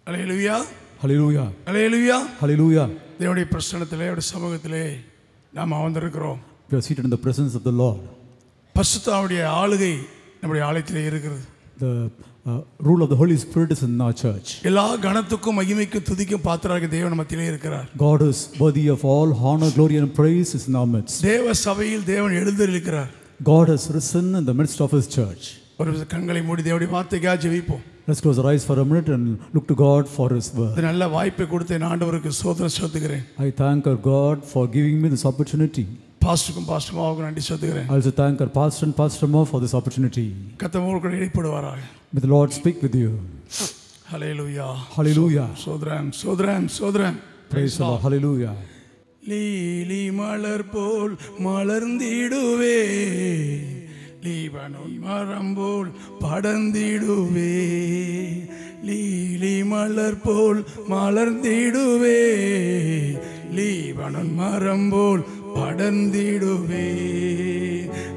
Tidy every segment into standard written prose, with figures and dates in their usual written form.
அல்லேலூயா, Hallelujah. அல்லேலூயா. Hallelujah. தேவனுடைய பிரசன்னத்திலே, அவருடைய சமூகத்திலே நாம் அமர்ந்திருக்கிறோம். We are seated in the presence of the Lord. பரிசுத்தாவுடைய ஆளுகை நம்முடைய ஆலயத்திலே இருக்கிறது. The rule of the Holy Spirit is in our church. எல்லா கனத்துக்கும் மகிமைக்கும் துதிக்கும் பாத்திரராக தேவன் மத்தியிலே இருக்கிறார். God is worthy of all honor, glory and praise is in our midst. தேவ சபையில் தேவன் எழுந்தருளிருக்கிறார். God has risen in the midst of His church. ஒரு கண்களை மூடி தேவனுடைய வார்த்தைக்காக ஜெபிப்போம். Let's close our eyes for a minute and look to God for His word. இந்த நல்ல வாய்ப்பை கொடுத்த என் ஆண்டவருக்கு ஸ்தோத்திரம் செலுத்துகிறேன். I thank our God for giving me this opportunity. பாஸ்டருக்கும் நன்றி செலுத்துகிறேன். I also thank our pastor and pastor more for this opportunity. கர்த்தர் உங்களோடு இடைப்படுவாராக. May the Lord speak with you. Hallelujah. Hallelujah. சோதரம். Praise the Lord. Hallelujah. Lily Malar pole மலர்ந்திடுவே, Lebanon மரம் போல் படர்ந்திடுவே. Lily மலர் போல் மலர்ந்திடுவே, Lebanon மரம் போல் படர்ந்திடுவே.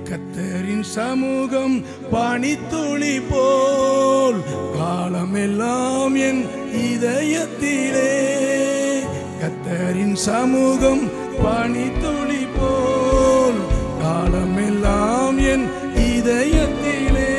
கர்த்தரின் சமூகம் பனித்துளி போல் காலமெல்லாம் என் இதயத்திலே. கர்த்தரின் சமூகம் பனித்துளி போல் காலமெல்லாம் என் இதயத்திலே.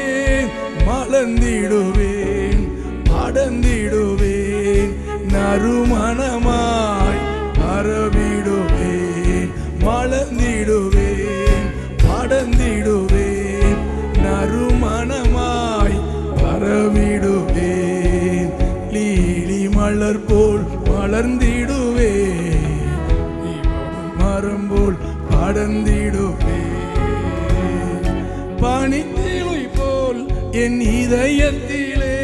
மலர்ந்திடுவேன், படர்ந்திடுவேன், நறுமணமாய் பரவிடுவேன். மலர்ந்திடுவேன், படர்ந்திடுவேன், நறுமணமாய் பரவிடுவேன். லீலி மலர் போல் மலர்ந்திடுவேன், மரம் போல் படர்ந்திடுவேன். பனித்துளி போல் என் இதயத்திலே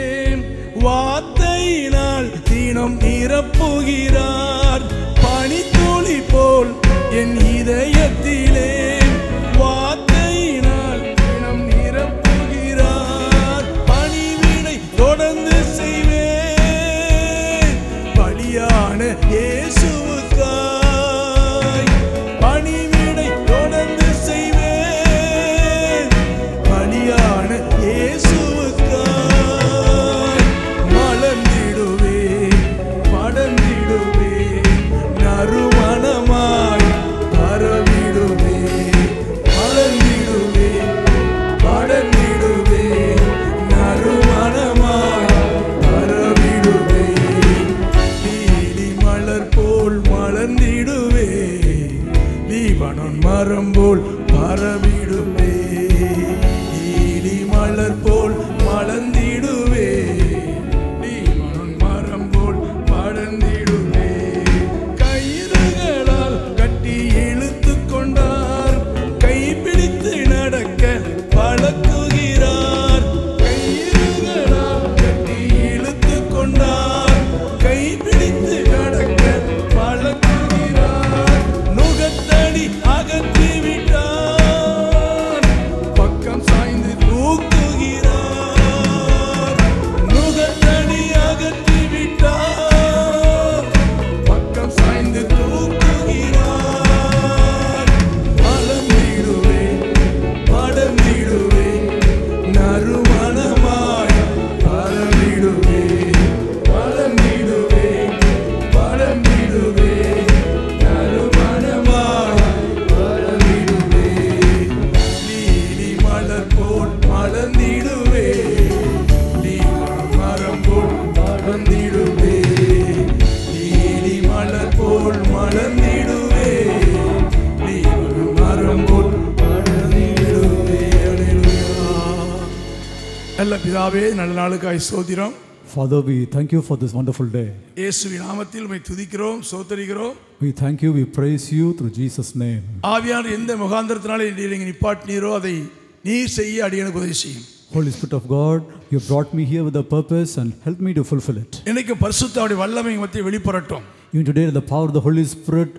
வார்த்தையினால் தினம் நிரப்புகிறார். பனித்துளி போல் என் இதயத்திலே வார்த்தையினால் தினம் நிரப்புகிறார். பணிவிடை தொடர்ந்து செய்வேன், பலியான இயேசுவுக்காய். பணிவிடை தொடர்ந்து செய்வேன், பலியான இயேசுவுக்காய். மலர்ந்திடுவேன், படர்ந்திடுவேன், நறுமணமாய் பரவிடுவேன். மலர்ந்திடுவேன், படர்ந்திடுவேன், நறுமணமாய் பரவிடுவேன். லீலி மலர் போல் மலர்ந்திடுவேன், லீபனோன் மரம் போல் பரவிடுவேன். லீலி மலர் போல் மலர்ந்திடுவேன், லீபனோன் மரம் போல் படர்ந்திடுவேன். கயிறுகளால் கட்டி இழுத்து கொண்டார், கைப்பிடித்து நடக்க பழக்குகிறார். கயிறுகளால் கட்டி இழுத்து கொண்டார், கைப்பிடித்து நடக்க பழக்குகிறார். நுகத்தடி அகற்றி விட்டார், பக்கம் சாய்ந்து தூக்குகிறார். நுகத்தடி அகற்றி விட்டார், பக்கம் சாய்ந்து தூக்குகிறார். மலர்ந்திடுவேன், படர்ந்திடுவேன், நறுமணமாய் பரவிடுவேன். மலர்ந்திடுவேன், படர்ந்திடுவேன், நறுமணமாய் பரவிடுவேன். லீலி மலர் போல் மலர்ந்திடுவேன், லீபனோன் மரம் போல் படர்ந்திடுவேன். லீலி மலர் போல் மலர்ந்திடுவேன், லீபனோன் மரம் போல் படர்ந்திடுவேன். அல்லேலூயா. நல்ல பிதாவே, நல்ல நாளுக்காய் ஸ்தோத்திரம். Father, we thank you for this wonderful day. இயேசுவின் நாமத்தில் உம்மை துதிக்கிறோம், ஸ்தோத்திரிக்கிறோம். We thank you, we praise you through Jesus' name. ஆவியானவர் எந்த முகாந்திரத்தினாலே நீங்க நிப்பாட்டினீரோ அதை நீர் செய்ய அடியனுக்கு உதவி செய்யும். Holy Spirit of God, you brought me here with a purpose and help me to fulfill it. இன்னைக்கு பரிசுத்தருடைய வல்லமை மத்தியில் வெளிப்படட்டும். Even today, the power of the Holy Spirit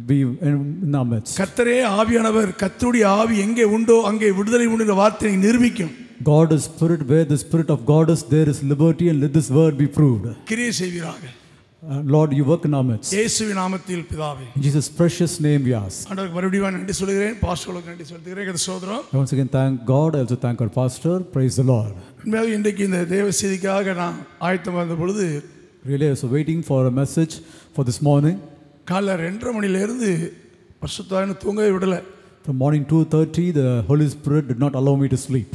be in our midst. கர்த்தரே ஆவியானவர், கர்த்தருடைய ஆவி எங்கே உண்டோ அங்கே விடுதலை உண்டு என்ற வார்த்தையை நிரூபிக்கும். God is Spirit, where the Spirit of God is, there is liberty, and let this word be proved. கிரியை செய்வீராக. Lord, you work in our midst. இயேசுவின் நாமத்தில் பிதாவே. In Jesus' precious name we ask. ஆண்டவருக்கு மறுபடியும் நன்றி சொல்கிறேன், பாஸ்டருக்கு நன்றி சொல்கிறேன். சோதரம். Once again, thank God. I also thank our pastor. Praise the Lord. இன்றைக்கு இந்த தேவ செய்திக்காக நான் ஆயத்தம் வந்த பொழுது Really, I was waiting for a message for this morning. காலைல 2:30 மணிலேருந்து பரிசுத்தாவியானவர் தூங்கவே விடலை. From morning 2:30, the Holy Spirit did not allow me to sleep.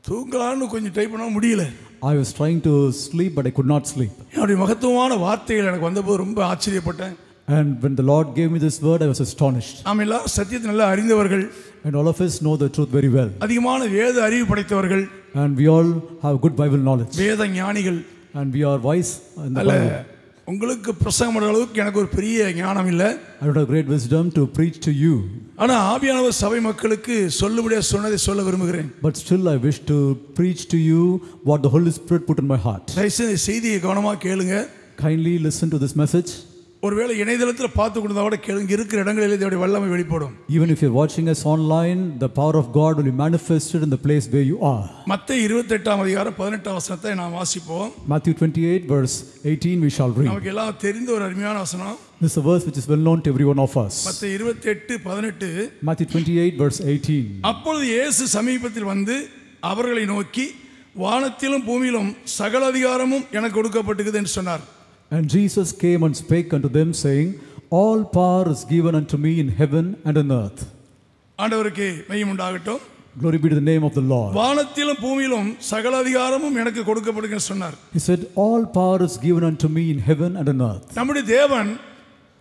தூங்கலான்னு கொஞ்சம் ட்ரை பண்ண முடியல. I was trying to sleep, but I could not sleep. என்னுடைய மகத்துவமான வார்த்தைகள் எனக்கு வந்தபோது ரொம்ப ஆச்சரியப்பட்டேன். And when the Lord gave me this word, I was astonished. நாம் எல்லாரும் சத்தியத்தை நல்லா அறிந்தவர்கள். And all of us know the truth very well. அதிகமான வேத அறிவு படைத்தவர்கள். And we all have good Bible knowledge. வேத ஞானிகள். And we are wise in the Bible. உங்களுக்கு பிரசங்கம் பண்ற அளவுக்கு எனக்கு ஒரு பெரிய ஞானம் இல்லை. I don't have great wisdom to preach to you. ஆனா ஆவியானவர் சபை மக்களுக்கு சொல்லும்படியா சொன்னதை சொல்ல விரும்புகிறேன். But still I wish to preach to you what the Holy Spirit put in my heart. தயவுசெய்து செய்தியை கவனமா கேளுங்க. Kindly listen to this message. ஒருவேளை இணையதளத்தில் பார்த்து கொண்டதா கூட கேளுங்க. இருக்கிற இடங்களிலே தேவனுடைய வல்லமை வெளிப்படும். Even if you're watching us online, the power of God will be manifested in the place where you are. மத்தேயு 28 அதிகாரம் 18 வசனத்தை நாம் வாசிப்போம். Matthew 28 verse 18 we shall read. நமக்கு எல்லாம் தெரிந்த ஒரு அருமையான வசனம். This is a verse which is well known to every one of us. மத்தேயு 28:18. Matthew 28 verse 18. அப்பொழுது இயேசு சமீபத்தில் வந்து அவர்களை நோக்கி வானத்திலும் பூமியிலும் சகல அதிகாரமும் எனக்கு கொடுக்கப்பட்டிருக்கிறது என்று சொன்னார். And Jesus came and spake unto them, saying, all power is given unto me in heaven and on earth. ஆண்டவருக்கு மகிமை உண்டாகட்டும். Glory be to the name of the Lord. வானத்திலும் பூமியிலும் சகல அதிகாரமும் எனக்கு கொடுக்கப்படுகிறது சொன்னார். He said, all power is given unto me in heaven and on earth. நம்முடைய தேவன்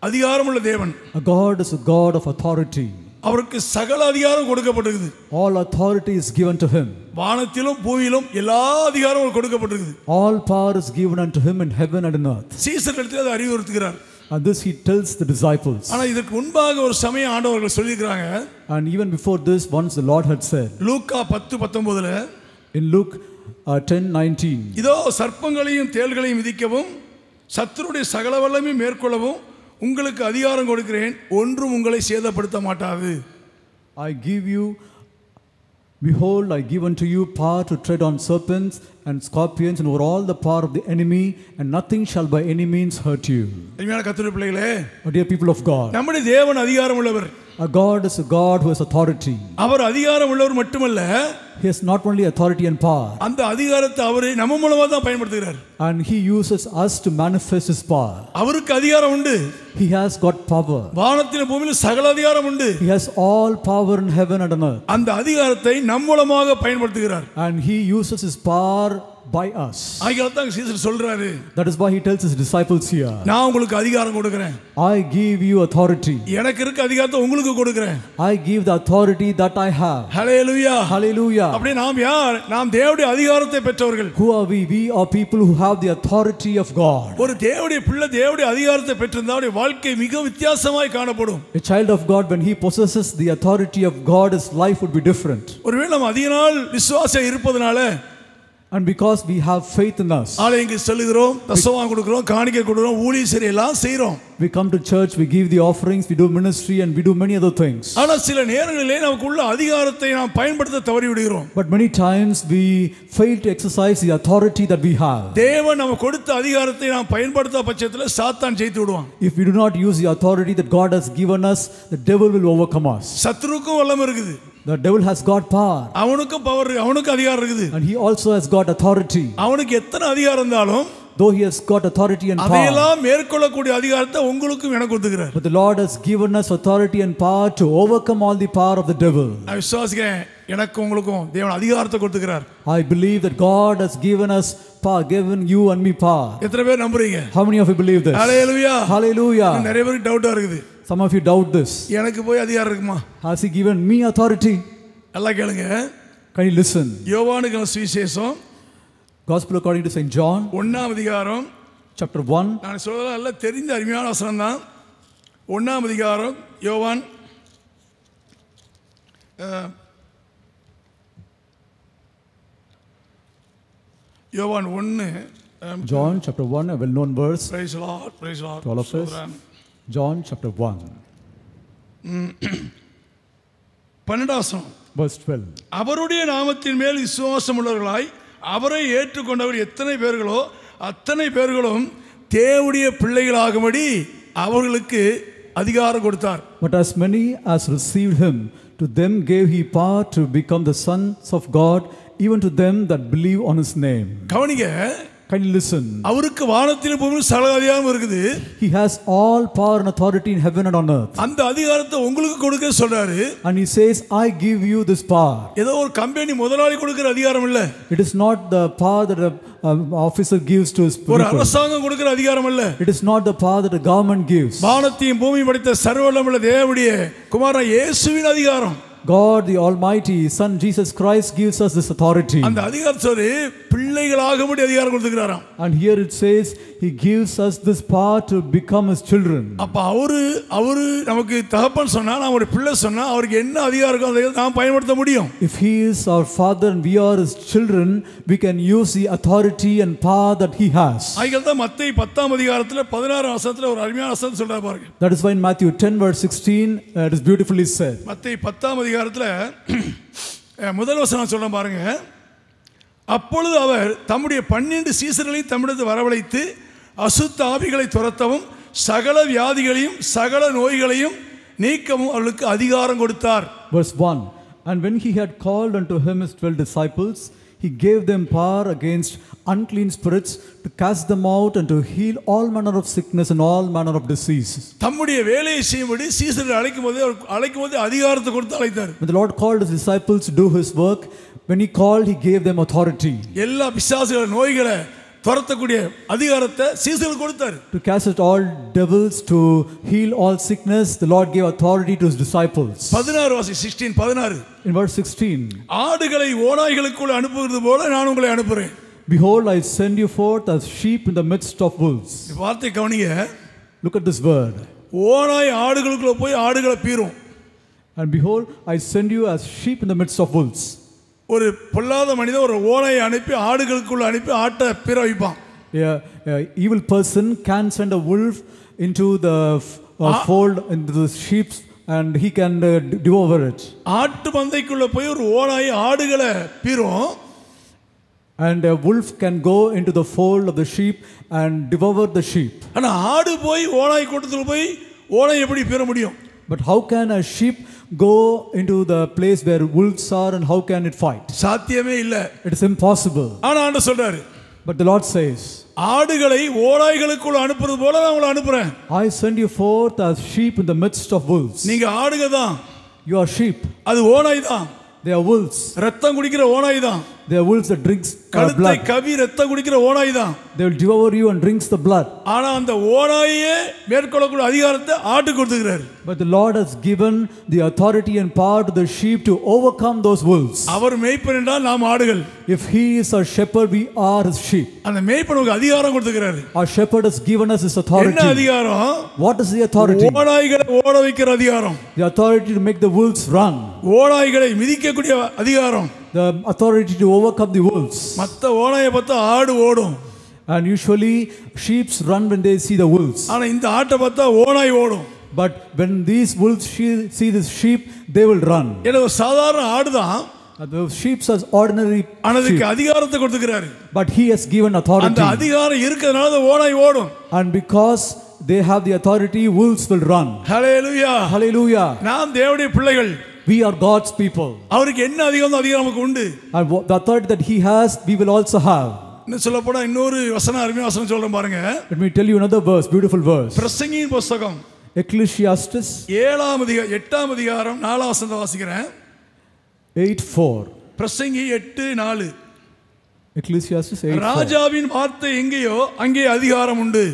அதிகாரமுள்ள தேவன். A God is a God of authority. அவருக்கு சகல அதிகாரம் கொடுக்கப்பட்டிருக்குது. All authority is given to him. வானத்திலும் பூமியிலும் எல்லா அதிகாரமும் கொடுக்கப்பட்டிருக்குது. All power is given unto him in heaven and on earth. சீசர்களுக்கு அதை அறிவுறுத்துகிறார். And this he tells the disciples. ஆனா இதற்கு முன்பாக ஒரு சமயம் ஆண்டவர்கள் சொல்லியிருக்காங்க. And even before this, once the Lord had said. Luca 10:19 in Luke 10:19. இதோ சர்ப்பங்களையும் தேள்களையும் மிதிக்கவும் சத்துருடைய சகல வல்லமையும் மேற்கொள்ளவும் உங்களுக்கு அதிகாரம் கொடுக்கிறேன், ஒன்றும் உங்களை சேதப்படுத்த மாட்டாது. I give you, behold, I give unto you power to tread on serpents and scorpions and over all the power of the enemy, and nothing shall by any means hurt you. அருமையான கர்த்தருடைய பிள்ளைகளே, dear people of God, நம்முடைய தேவன் அதிகாரம் உள்ளவர். A God is a God who has authority. அவர் அதிகாரம் உள்ளவர் மட்டுமல்ல, He has not only authority and power. அந்த அதிகாரத்தை அவர் நம்ம மூலமா தான் பயன்படுத்துகிறார். And he uses us to manifest his power. அவருக்கு அதிகாரம் உண்டு. He has got power. வானத்திலும் பூமியிலும் சகல அதிகாரம் உண்டு. He has all power in heaven and on earth. அந்த அதிகாரத்தை நம்ம மூலமாக பயன்படுத்துகிறார். And he uses his power by us. ஆகியால்தான் சீசர் சொல்றாரு. That is why he tells his disciples here. நான் உங்களுக்கு அதிகாரம் கொடுக்கிறேன். I give you authority. எனக்கு இருக்க அதிகாரத்தை உங்களுக்கு கொடுக்கிறேன். I give the authority that I have. Hallelujah. Hallelujah. அப்படி நாம் யார்? நாம் தேவனுடைய அதிகாரத்தை பெற்றவர்கள். Who are we? We are people who have the authority of God. ஒரு தேவனுடைய பிள்ளை தேவனுடைய அதிகாரத்தை பெற்றிருந்தால் அவருடைய வாழ்க்கை மிக வித்தியாசமாய் காணப்படும். A child of God, when he possesses the authority of God, his life would be different. ஒருவேளை நாம் அதிக நாள் விசுவாசம் இருப்பதனால, and because we have faith in us, ஆலயங்களுக்கு செல்கிறோம், தசமபாகம் கொடுக்கிறோம், காணிக்கை கொடுக்கிறோம், ஊழியம் செய்யலாம் செய்றோம். we come to church, we give the offerings, we do ministry, and we do many other things. ஆனா சில நேரங்களிலே நமக்குள்ள அதிகாரத்தை நாம் பயன்படுத்த தவறி விடுகிறோம். But many times we fail to exercise the authority that we have. தேவன் நமக்கு கொடுத்த அதிகாரத்தை நாம் பயன்படுத்தாத பட்சத்தில் சாத்தான் ஜெயித்து விடுவான். If we do not use the authority that God has given us, the devil will overcome us. சத்துருக்கும் வல்லமை இருக்குது. The devil has got power. அவனுக்கும் பவர், அவனுக்கும் அதிகாரம் இருக்குது. And he also has got authority. அவனுக்கு எத்தனை அதிகாரம் இருந்தாலும், though he has got authority and power, அதையெல்லாம் மேற்கொள்ளக்கூடிய அதிகாரத்தை உங்களுக்கும் எனக்கு கொடுத்துக்கிறார். but the Lord has given us authority and power to overcome all the power of the devil. நான் விசுவாசிக்கிறேன், எனக்கு உங்களுக்கும் தேவன் அதிகாரத்தை கொடுத்துக்கிறார். I believe that God has given us power, given you and me power. எத்தனை பேர் நம்புறீங்க? How many of you believe this? Hallelujah. Hallelujah. நிறைய பேருக்கு டவுட்டா இருக்குது. Some of you doubt this. எனக்கு போய் அதிகாரம் இருக்குமா? Has he given me authority? நல்லா கேளுங்க. Can you listen? யோவானுக்கு சுவிசேஷம் Gospel according to St. John, 1ஆம் அதிகாரம், chapter 1. நான் சொல்றதெல்லாம் நல்லா தெரிந்த அருமையான வசனம் தான். 1ஆம் அதிகாரம் யோவான் யோவான் 1. John chapter 1, a well known verse. Praise the Lord, praise the Lord. To all of us. John chapter 1. 12 வசனம். Verse 12. அவருடைய நாமத்தின் மேல் விசுவாசம் உள்ளவர்களாய் அவரை ஏற்றுக்கொண்டவர் எத்தனை பேர்களோ அத்தனை பேர்களும் தேவனுடைய பிள்ளைகளாகும்படி அவர்களுக்கு அதிகாரம் கொடுத்தார். But as many as received him, to them gave he power to become the sons of God, even to them that believe on his name. கவனிங்க, Can you listen? அவருக்கு வானத்திலும் பூமியிலும் சகல அதிகாரம் இருக்குது. He has all power and authority in heaven and on earth. அந்த அதிகாரத்தை உங்களுக்கு கொடுக்க சொல்றாரு. And he says, I give you this power. ஏதோ ஒரு கம்பெனி முதலாளி கொடுக்கிற அதிகாரம் இல்ல. It is not the power that an officer gives to his people. ஒரு அரசாங்கம் கொடுக்கிற அதிகாரம் இல்ல. It is not the power that a government gives. வானத்தையும் பூமியையும் படைத்த சர்வவல்லமையுள்ள தேவனுடைய குமாரன் இயேசுவின் அதிகாரம். God the Almighty Son Jesus Christ gives us this authority. அந்த அதிகாரம் சொல்லி பிள்ளைகளாகும்படி அதிகாரம் கொடுத்துக்கிறாராம். And here it says he gives us this power to become his children. அப்ப அவரு நமக்கு தகப்பன் சொன்னா நம்முடைய பிள்ளை சொன்னா அவருக்கு என்ன அதிகாரம் இருக்கோ அதை நாம் பயன்படுத்த முடியும். If he is our father and we are his children, we can use the authority and power that he has. அதுதான் மத்தேயு 10ஆம் அதிகாரத்துல 16ஆம் வசனத்துல ஒரு அருமையான வசனம் சொல்றாரு பாருங்க. That is why in Matthew 10 verse 16 it is beautifully said. மத்தேயு 10ஆம் அதிகாரத்துல முதல் வசனம் சொல்றேன் பாருங்க. அப்பொழுது அவர் தம்முடைய 12 சீசர்களையும் தம்மிடத்தில் வரவழைத்து அசுத்த ஆவிகளை துரத்தவும் சகல வியாதிகளையும் சகல நோய்களையும் நீக்கவும் அவர்களுக்கு அதிகாரம் கொடுத்தார். Verse 1. And when he had called unto him his 12 disciples, he gave them power against unclean spirits to cast them out and to heal all manner of sickness and all manner of disease. தம்முடைய வேலையை செய்யும்படி சீசர்கள் அழைக்கும்போது அதிகாரத்தை கொடுத்து அழைத்தார். When the Lord called his disciples to do his work, when he called, he gave them authority. எல்லா பிசாசுகள நோய்களை துரத்தக்கூடிய அதிகாரத்தை சீசர்களுக்கு கொடுத்தார். To cast out all devils, to heal all sickness, the Lord gave authority to his disciples. 16 In verse 16. ஆடுகளை ஓநாய்களுக்குள் அனுப்புகிறது போல நான் உங்களை அனுப்புறேன். Behold, I send you forth as sheep in the midst of wolves. வார்த்தை கவனிங்க. Look at this word. ஓநாய் ஆடுகளுக்குள்ள போய் ஆடுகளை பீரும். And behold, I send you as sheep in the midst of wolves. ஒரு பொல்லாத மனிதன் ஒரு ஓநாயை அனுப்பி ஆடுகளுக்குள்ள அனுப்பி ஆட்டை பீர வைப்பான். Evil person can send a wolf into the fold into the sheep and he can devour it. ஆட்டு மந்தைக்குள்ள போய் ஒரு ஓநாய் ஆடுகளை பீரும். And a wolf can go into the fold of the sheep and devour the sheep. ஆனா ஆடு போய் ஓநாய் கூட்டத்துல போய் ஓநாய் எப்படி பீர முடியும்? But how can a sheep go into the place where wolves are and how can it fight? சாத்தியமே இல்ல. It is impossible. ஆனா ஆண்டவர் சொல்றாரு. But the Lord says, ஆடுகளை ஓநாய்களுக்குள்ள அனுப்புறது போல நான் உங்களை அனுப்புறேன். I send you forth as sheep in the midst of wolves. நீங்க ஆடுங்க தான். You are sheep. அது ஓநாய் தான். They are wolves. ரத்தம் குடிக்கிற ஓநாய் தான். They are wolves that drinks blood. கழுத்தை கவி ரத்தம் குடிக்கிற ஓநாய் தான். They will devour you and drinks the blood. ஆனா அந்த ஓநாயே மேற்கொள்ளக்கூடிய அதிகாரத்தை ஆட்டுக்கு கொடுத்திருக்கிறார். But the Lord has given the authority and power to the sheep to overcome those wolves. அவர் மேய்ப்பன் என்றால் நாம் ஆடுகள். If he is our shepherd, we are his sheep. அந்த மேய்ப்பனுக்கு அதிகாரம் கொடுத்திருக்கிறார். Our shepherd has given us his authority. என்ன அதிகாரம்? What is the authority? ஓநாய்களை ஓட வைக்கிற அதிகாரம். The authority to make the wolves run. ஓநாய்களை மிதிக்கக்கூடிய அதிகாரம். The authority to overcome the wolves. மத்த ஓநாயை பார்த்தா ஆடு ஓடும். And usually sheep run when they see the wolves. ஆனா இந்த ஆட்டை பார்த்தா ஓநாய் ஓடும். But when these wolves see this sheep, they will run. ஏதோ சாதாரண ஆடு தான். The sheep are ordinary. அதுக்கு அதிகாரத்தை கொடுத்திருக்கிறார். But he has given authority. அந்த அதிகாரம் இருக்கிறதுனால அந்த ஓநாய் ஓடும். And because they have the authority, wolves will run. Hallelujah. Hallelujah. நாம் தேவனுடைய பிள்ளைகள். We are God's people. அவருக்கு என்ன அதிகாரம் நமக்கு உண்டு. And the authority that he has, we will also have. இன்னும் சொல்ல போனா இன்னொரு அருமையான வசனம் சொல்றேன் பாருங்க. Let me tell you another verse, beautiful verse. பிரசங்கியின் புத்தகம் Ecclesiastes 8ஆம் அதிகாரம் 4ஆம் வசனத்தை வாசிக்கிறேன். 8:4. பிரசங்கி 8:4. Ecclesiastes 8:4. ராஜாவின் வார்த்தை எங்கேயோ அங்கே அதிகாரம் உண்டு.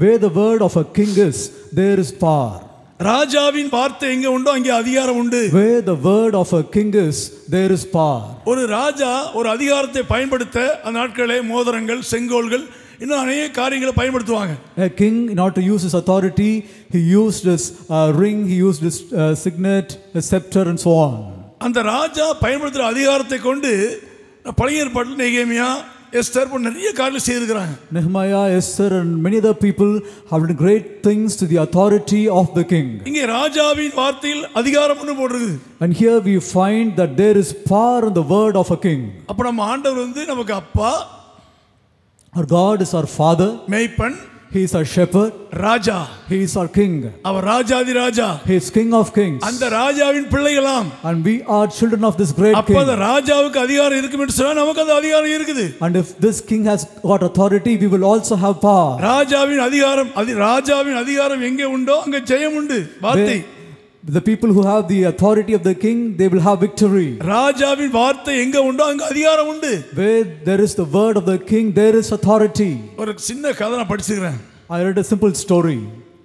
Where the word of a king is, there is power. ராஜாவின் வார்த்தை எங்க உண்டோ அங்கே அதிகாரம் உண்டு. Where the word of a king is, there is power. ஒரு ராஜா ஒரு அதிகாரத்தை பயன்படுத்த அந்த நாட்களே மோதிரங்கள் செங்கோல்கள் இன்னும் அநேக காரியங்களை பயன்படுத்துவாங்க. A king, in order to use his authority, he used his ring, he used his signet, a scepter and so on. அந்த ராஜா பயன்படுத்துகிற அதிகாரத்தை கொண்டு பழைய ஏற்பாட்டில் நெகேமியா எஸ்தர் போன்ற நிறைய காரியங்கள் செய்திருக்கிறாங்க. Nehemiah, Esther and many other people have done great things to the authority of the king. இங்கே ராஜாவின் வார்த்தையில் அதிகாரம் ஒன்று போடுறது. And here we find that there is power in the word of a king. அப்ப நம்ம ஆண்டவர் நமக்கு அப்பா. Our God is our father. மேய்ப்பன். He is our shepherd. Raja. He is our king. Our Rajathi Raja. He is king of kings. அந்த ராஜாவின் பிள்ளைகளாம். And we are children of this great king. அப்ப அந்த ராஜாவுக்கு அதிகாரம் இருக்கும் என்று சொன்னா நமக்கு அந்த அதிகாரம் இருக்குது. And if this king has got authority, we will also have power. ராஜாவின் அதிகாரம் எங்கே உண்டோ அங்கே ஜெயம் உண்டு. வார்த்தை. The people who have the authority of the king, they will have victory. ராஜாவின் வார்த்தை எங்க உண்டோ அங்க அதிகாரம் உண்டு. Where there is the word of the king, there is authority. ஒரு சின்ன கதை நான் படிச்சிருக்கேன். I read a simple story.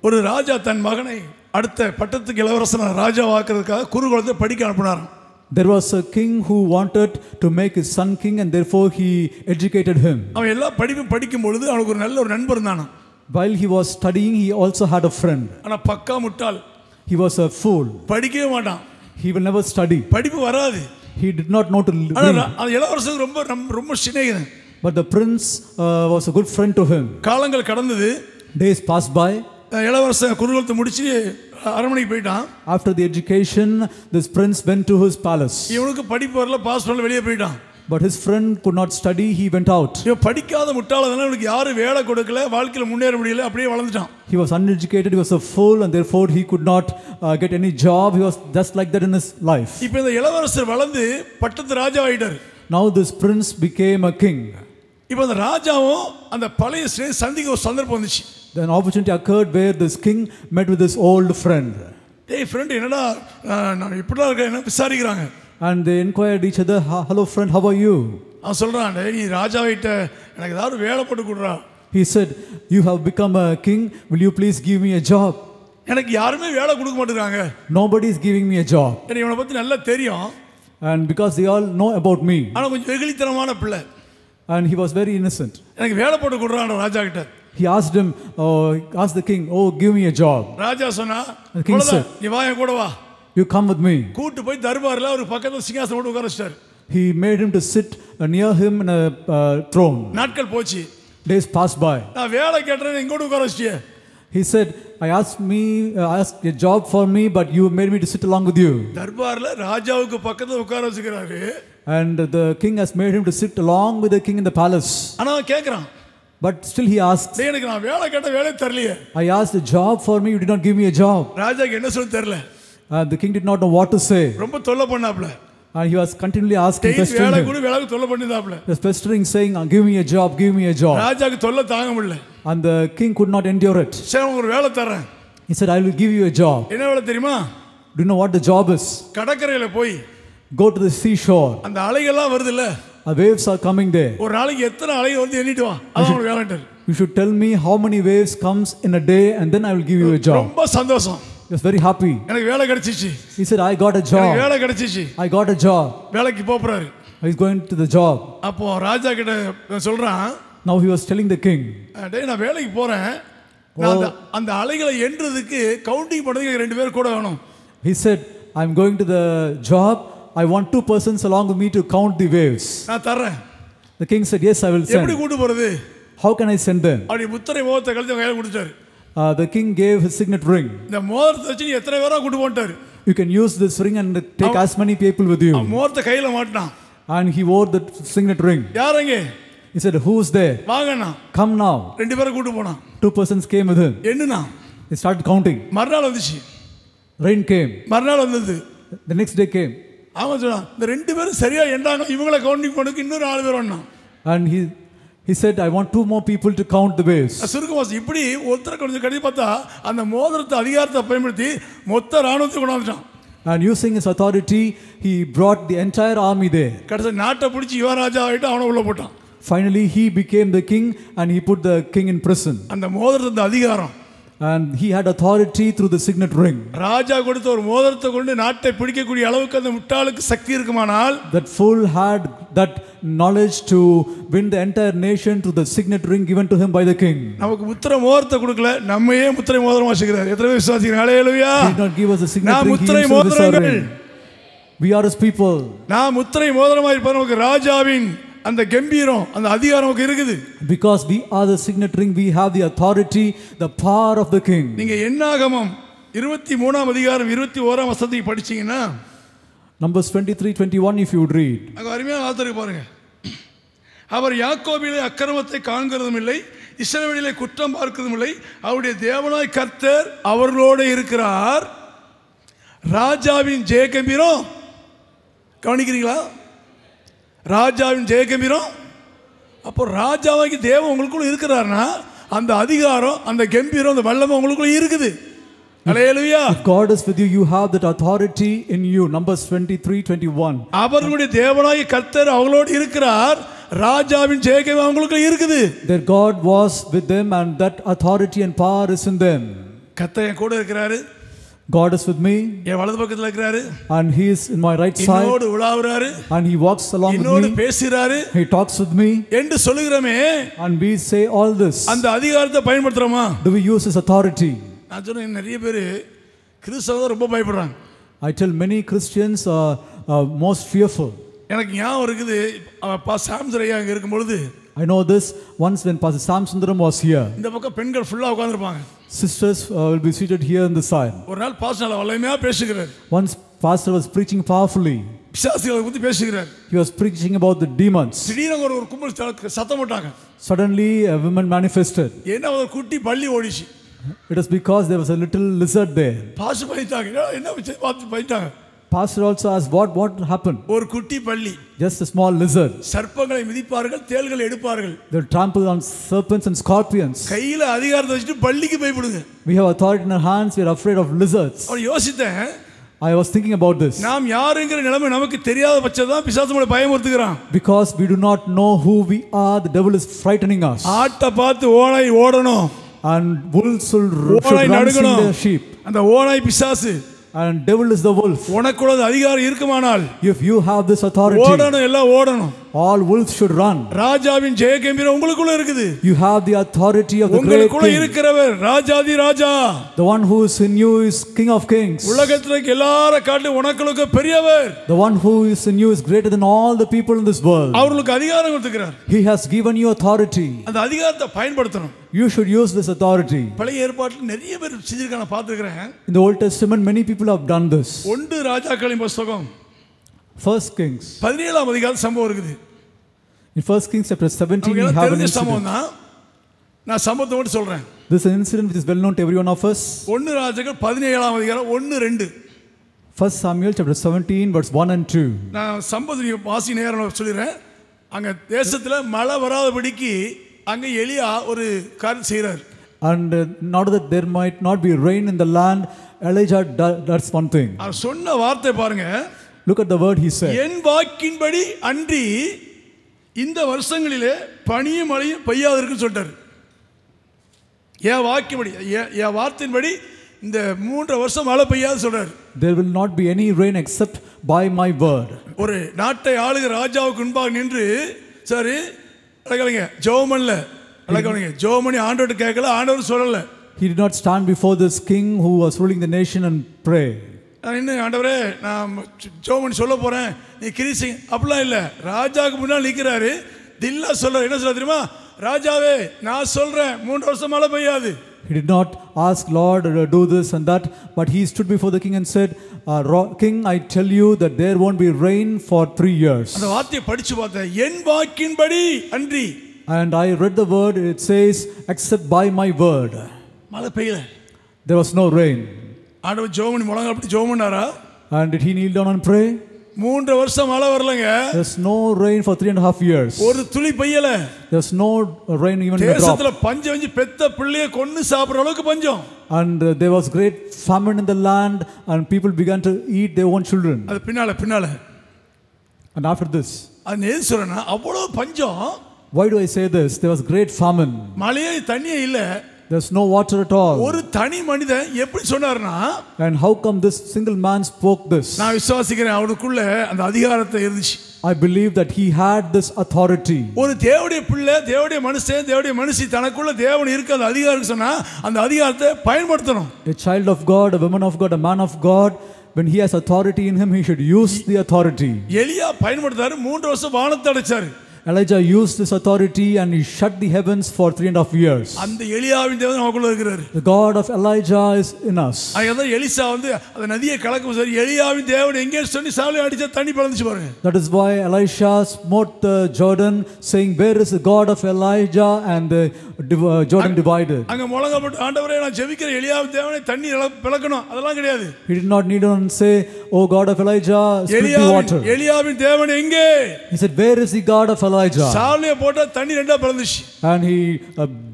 ஒரு ராஜா தன் மகனை அடுத்த பட்டத்துக்கு இளவரசனா ராஜாவாக்குறதுக்காக குருகுலத்தை படிக்க அனுப்பினாராம். There was a king who wanted to make his son king, and therefore he educated him. அவன் எல்லா படிப்பும் படிக்கும் பொழுது அவனுக்கு ஒரு நல்ல ஒரு நண்பர் இருந்தானாம். While he was studying, he also had a friend. ஆனா பக்கா முட்டாள். He was a fool. படிக்கவே மாட்டான். He will never study. படிப்பு வராது. He did not know to read. அந்த இளவரசன் ரொம்ப சிநேகிதன். But the prince was a good friend to him. காலங்கள் கடந்தது. Days passed by. இளவரசன் குருகுலத்தை முடிச்சு அரண்மனைக்கு போயிட்டான். After the education, this prince went to his palace. இவனுக்கு படிப்பு வரல, பாஸ் பண்ணல, வெளியே போயிட்டான். But his friend could not study, he went out. இவன் படிக்காத முட்டாளதான, இவனுக்கு யாரும் வேலை கொடுக்கல, வாழ்க்கையில முன்னேற முடியல, அப்படியே வளர்ந்துட்டான். He was uneducated, he was a fool, and therefore he could not get any job. He was just like that in his life. இப்போ இந்த இளவரசர் வளர்ந்து பட்டத்து ராஜா ஆயிட்டார். Now this prince became a king. இப்போ அந்த ராஜாவும் அந்த பழைய சந்திக்க ஒரு சந்தர்ப்பம் வந்துச்சு. Then opportunity occurred where this king met with his old friend. ஏய் ஃப்ரெண்ட், என்னடா நான் இப்படிலாம் இருக்கேன் என்ன விசாரிக்கிறாங்க. And they inquired each other, hello friend, how are you? அவன் சொல்றான், நீ ராஜாவிட்ட எனக்கு ஏதாவது வேலை போட்டு கொடுறா. He said, you have become a king, will you please give me a job? எனக்கு யாருமே வேலை கொடுக்க மாட்டேங்கிறாங்க. Nobody is giving me a job. எனக்கு இவனை பத்தி நல்லா தெரியும். And because they all know about me. ஆனா கொஞ்சம் வெகுளித்தனமான பிள்ளை. And he was very innocent. எனக்கு வேலை போட்டு கொடுறான் ராஜா கிட்ட. He asked him, asked the king, give me a job. ராஜா சொன்னா, the king said, நீ வா என் கூட வா. You come with me. கூட்டி போய் தர்பார்ல ஒரு பக்கத்துல சிங்காசனம் போட்டு உட்கார வச்சார். He made him to sit near him in a throne. நாட்கள் போச்சு. Days passed by. நான் வேலை கேட்டறேன், எங்கோட உட்கார வச்சியே. He said, I asked a job for me, but you made me to sit along with you. தர்பார்ல ராஜாவுக்கு பக்கத்துல உட்கார வச்சிருக்காரு. And the king has made him to sit along with the king in the palace. ஆனா கேக்குறான். But still he asked, எனக்கு நான் வேலை கேட்ட வேலை தரலையே. I asked a job for me, you did not give me a job. ராஜாக்கு என்ன சொல்ல தெரியல. The king did not know what to say. ரொம்ப தொல்லை பண்ணாப்ல. And he was continually asking, pestering வேலை கூட வேலைக்கு தொல்லை பண்ணிதாப்ல. He was pestering, saying, give me a job, give me a job. ராஜாக்கு தொல்லை தாங்க முடியல. And the king could not endure it. சரி, ஒரு வேலை தரேன். He said, I will give you a job. என்ன வேலை தெரியுமா? Do you know what the job is? கடற்கரையில போய் go to the seashore. அந்த அலைகள்லாம் வருதுல்ல, the waves are coming there. ஒரு நாளைக்கு எத்தனை அலைகள் வந்து எண்ணிட்டு வா. அதான் ஒரு வேலைன்றார். You should tell me how many waves comes in a day, and then I will give you a job. ரொம்ப சந்தோஷம். He was very happy. எனக்கு வேலை கிடைச்சிச்சு. He said, I got a job. எனக்கு வேலை கிடைச்சிச்சு. I got a job. வேலைக்கு போறாரு. He is going to the job. அப்போ ராஜா கிட்ட சொல்றான். Now he was telling the king, டேய், நான் வேலைக்கு போறேன். நான் அந்த அலைகளை எண்றதுக்கு கவுண்டிங் பண்றதுக்கு ரெண்டு பேர் கூட வேணும். He said, I'm going to the job. I want 2 persons along with me to count the waves. நான் தரேன். The king said, yes, I will send. எப்படி கூட்டி போறது? How can I send them? அப்படி முத்திரை மோதிரத்தை கழட்டி கையில கொடுத்தாரு. The king gave his signet ring. இந்த மோதிரத்தை வச்சு எத்தனை பேரா கூட்டி போட்டாரு. You can use this ring and take as many people with you. மோதிரத்தை கையில மாட்டினான். And he wore the signet ring. யாரங்க? He said, who's there? வாங்கண்ணா. Come now. ரெண்டு பேரை கூட்டி போனான். 2 persons came with him. என்னன்னா? He started counting. மறுநாள் வந்துச்சு. Rain came. மறுநாள் வந்தது. The next day came. அவன் சொன்னான், இந்த ரெண்டு பேரும் சரியா எண்டாங்க, இவங்களை கவுண்டிங் பண்ணதுக்கு இன்னும் 4 பேர் வந்தான். And he said, I want 2 more people to count the waves. சுருக்கமாஸ் இப்படி ஒருத்தரை கொஞ்சம் கடி பார்த்தா அந்த மோதிரத்தை அதிகாரத்தை பயன்படுத்தி மொத்த ராணுவத்தை கொண்டாந்துட்டான். And using his authority, he brought the entire army there. கடைசி நாட்டை பிடிச்சி இவன் ராஜா ஆயிட்டு அவனை உள்ள போட்டான். Finally, he became the king and he put the king in prison. அந்த மோதிரத்தை அதிகாரம். And he had authority through the signet ring. ராஜா கொடுத்த ஒரு மோதிரத்தை கொண்டு நாட்டை பிடிக்கக்கூடிய அளவுக்கு அந்த முட்டாளுக்கு சக்தி இருக்குமானால், that fool had that knowledge to win the entire nation through the signet ring given to him by the king. நமக்கு முத்திரை மோதிரத்தை கொடுக்கல, நம்மையே முத்திரை மோதிரம் வச்சிருக்கார். எத்தனை பேர் விசுவாசிக்கிறீங்க? ஹல்லேலூயா. He did not give us a signet ring. முத்திரை மோதிரங்கள். We are his people. நான் முத்திரை மோதிரமாய் இருப்பேன். நமக்கு ராஜாவின் அந்த கம்பீரம், அந்த அதிகாரம் நமக்கு இருக்குது. Because we are the signet ring, we have the authority, the power of the king. நீங்க என்னாகமம் 23ஆம் அதிகாரம் 21ஆம் வசனத்தை படிச்சீங்கன்னா, Numbers 23:21 if you would read. அங்க அருமையான வார்த்தை பாருங்க. அவர் யாக்கோபிலே அக்கிரமத்தை காண்கிறதும் இல்லை, இஸ்ரவேலிலே குற்றம் பார்க்கிறதும் இல்லை. அவருடைய தேவனாய் கர்த்தர் அவர்களோடு இருக்கிறார். ராஜாவின் ஜெயகம்பீரம் கவனிக்கிறீங்களா? ராஜாவின் ஜெயகம்பீரம். அப்போ ராஜாவாகி தேவன் உங்களுக்குள்ள இருக்கிறார்னா அந்த அதிகாரம், அந்த கம்பீரம், அந்த வல்லமை உங்களுக்குள்ள இருக்குது. Hallelujah. If God is with you, you have that authority in you. Numbers 23:21. அவர்களுடைய தேவனாகிய கர்த்தர் அவங்களோடு இருக்கிறார். ராஜாவின் ஜெயகம்பீரம் அவங்களுக்குள்ள இருக்குது. Their God was with them and that authority and power is in them. கர்த்தர் என் கூட இருக்கிறாரு. God is with me. என் வலது பக்கத்துல இருக்கிறாரு. And he is in my right side. என்னோடு உலாவுறாரு. And he walks along with me. என்னோடு பேசுறாரு. He talks with me. என்று சொல்லுகிறோமே. And we say all this. அந்த அதிகாரத்தை பயன்படுத்துறோமா? Do we use his authority? நான் சொன்னேன் நிறைய பேர் கிறிஸ்தவர்கள் ரொம்ப பயப்படுறாங்க. I tell many Christians are most fearful. எனக்கு ஞாபகம் இருக்குது, சாம்சன் ஐயா அங்கே இருக்கும் பொழுது, I know this once when Pastor Sam Sundaram was here. இந்த பக்கம் பெண்கள் ஃபுல்லா உட்கார்ந்திருப்பாங்க. Sisters will be seated here on the side. ஒரு நாள் பாஸ்டர் நல்ல வல்லமையா பேசுகிறார். Once pastor was preaching powerfully. பிசாசுகளை பத்தி பேசுகிறார். He was preaching about the demons. திடீர்னு ஒரு கும்பல் சத்தம் போட்டாங்க. Suddenly a woman manifested. என்ன ஒரு குட்டி பள்ளி ஓடிச்சு. It is because there was a little lizard there. Pastor பயந்தாங்க. என்ன பார்த்து பயந்தாங்க. Pastor also asked what happened. ஒரு குட்டி பள்ளி. Just a small lizard. சர்ப்பங்களை மிதிப்பார்கள், தேள்களை எடுப்பார்கள். They trample on serpents and scorpions. கையில அதிகாரத்தை வச்சிட்டு பள்ளிக்கு பயப்படுங்க. We have authority in our hands, we are afraid of lizards. அவர் யோசித்தேன். I was thinking about this. நாம் யாருங்கிற நிலைமை நமக்கு தெரியாத பட்சம்தான் பிசாசு நம்மளை பயமுறுத்துகிறான். Because we do not know who we are, the devil is frightening us. ஆட்டை பார்த்து ஓனாய் ஓடணும். And wolves will run from their sheep. அந்த ஓனாய் பிசாசு. And devil is the wolf. உனக்குள்ள அதிகாரம் இருக்குமானால், if you have this authority, ஓடணும், எல்லாம் ஓடணும். all wolves should run. ராஜாவின் ஜெயகம்பீரம் உங்களுக்குள்ள இருக்குது. You have the authority of the great king. உங்களுக்குள்ள இருக்கிறவர் ராஜாதி ராஜா. The one who is in you is King of Kings. உலகத்துல எல்லார காட்டிலும் உனக்குள்ள பெரியவர். The one who is in you is greater than all the people in this world. அவருக்கு அதிகாரம் கொடுத்திருக்கிறார். He has given you authority. அந்த அதிகாரத்தை பயன்படுத்தணும். You should use this authority. பழைய ஏற்பாட்டில் நிறைய பேர் செஞ்சிருக்காங்க, நான் பார்த்திருக்கிறேன். In the Old Testament many people have done this. ஒன்று ராஜாக்களின் புத்தகம் 1 Kings 17ஆம் அதிகாரம் சம்பவம் இருக்குது. In 1 Kings chapter 17 we have an incident. நான் சம்பவத்தை மட்டும் சொல்றேன். This is an incident which is well known to every one of us. ஒன்று ராஜாக்கள் 17ஆம் அதிகாரம் 1-2. 1 Samuel chapter 17 verse 1 and 2. நான் சம்பவத்தை வாசி நேரம் சொல்லிடுறேன். அங்க தேசத்துல மழை வராதபடிக்கு அங்க எலியா ஒரு காரியம் செய்றார். And in order that there might not be rain in the land, Elijah does one thing. அவர் சொன்ன வார்த்தை பாருங்க. Look at the word he said. என் வாக்கின்படி அன்றி இந்த வருஷங்களிலே பனியும் மழையும் பெய்யாது இருக்குன்னு சொல்லிட்டார். என் வாக்கின்படி, என் வார்த்தையின்படி இந்த 3 வருஷம் மழை பெய்யாது சொல்றார். There will not be any rain except by my word. ஒரு நாட்டை ஆளுகிற ராஜாவுக்கு முன்பாக நின்று சரி அழகலைங்க ஜெபமல்ல அழகலைங்க ஜெபமணி ஆண்டவர்கிட்ட கேட்கல, ஆண்டவர் சொல்லல. He did not stand before this king who was ruling the nation and pray. நான் இன்னும் ஆண்டவரே நான் ஜெபமணி சொல்ல போறேன், நீ கிரீசி அப்படிலாம் இல்லை. ராஜாவுக்கு முன்னால் நிற்கிறாரு, தில்லா சொல்ற. என்ன சொல்ல தெரியுமா? ராஜாவே நான் சொல்றேன் 3 வருஷம் மழை பெய்யாது. He did not ask Lord do this and that, but he stood before the king and said, King, I tell you that there won't be rain for 3 years. அந்த வார்த்தையை படிச்சு பார்த்தேன். என் வாக்கின்படி அன்றி. And I read the word, it says except by my word. மழை பெய்யல. There was no rain. ஆண்டவர் ஜெபமணி முழங்க அப்படி ஜெபம் பண்ணாரா? And did he kneel down and pray? 3 வருஷம் மழை வரலங்க. There's no rain for 3.5 years. ஒரு துளி பெய்யல. There's no rain even in a drop. தேசத்துல பஞ்சம் வந்து பெத்த பிள்ளைய கொன்னு சாப்பிடுற அளவுக்கு பஞ்சம். And there was great famine in the land and people began to eat their own children. அது பின்னால. And after this, அது எது சொல்றேன்னா அவ்வளவு பஞ்சம். why do I say this? There was great famine. மழையே தண்ணியே இல்ல. There's no water at all. ஒரு தனி மனிதன் எப்படி சொன்னார்னா, and how come this single man spoke this? நான் விசுவாசிக்கிறேன் அவனுக்குள்ள அந்த அதிகாரத்தை இருந்துச்சு. I believe that he had this authority. ஒரு தேவனுடைய பிள்ளை, தேவனுடைய மனுஷன், தேவனுடைய மனுஷி தனக்குள்ள தேவன் இருக்க அந்த அதிகாரம் சொன்னா அந்த அதிகாரத்தை பயன்படுத்தணும். A child of God, a woman of God, a man of God, when he has authority in him, he should use the authority. எலியா பயன்படுத்தாரு. 3 வருஷம் வானத்தை அடைச்சாரு. Elijah used this authority and he shut the heavens for 3.5 years. அந்த எலியாவின் தேவன் நமக்குள்ள இருக்கிறார். The God of Elijah is in us. அதான் Elisha வந்து அந்த நதியை கலக்கும் சரி எலியாவின் தேவன் எங்கே சொல்லி சாலை அடிச்சா தண்ணி பிளந்துச்சு பாருங்க. That is why Elisha smote the Jordan, saying, "Where is the God of Elijah?" And the Jordan divided. அங்க முழங்கப்பட்டு ஆண்டவரே நான் ஜெபிக்கிற எலியாவின் தேவனை தண்ணி பிளக்கணும் அதெல்லாம் கிடையாது. He did not need to say, "Oh God of Elijah, split the water." எலியாவின் தேவன் எங்கே? He said, "Where is the God of Elijah?" சாலையை போட்டா தண்ணி ரெண்டா பிளந்துச்சு. And he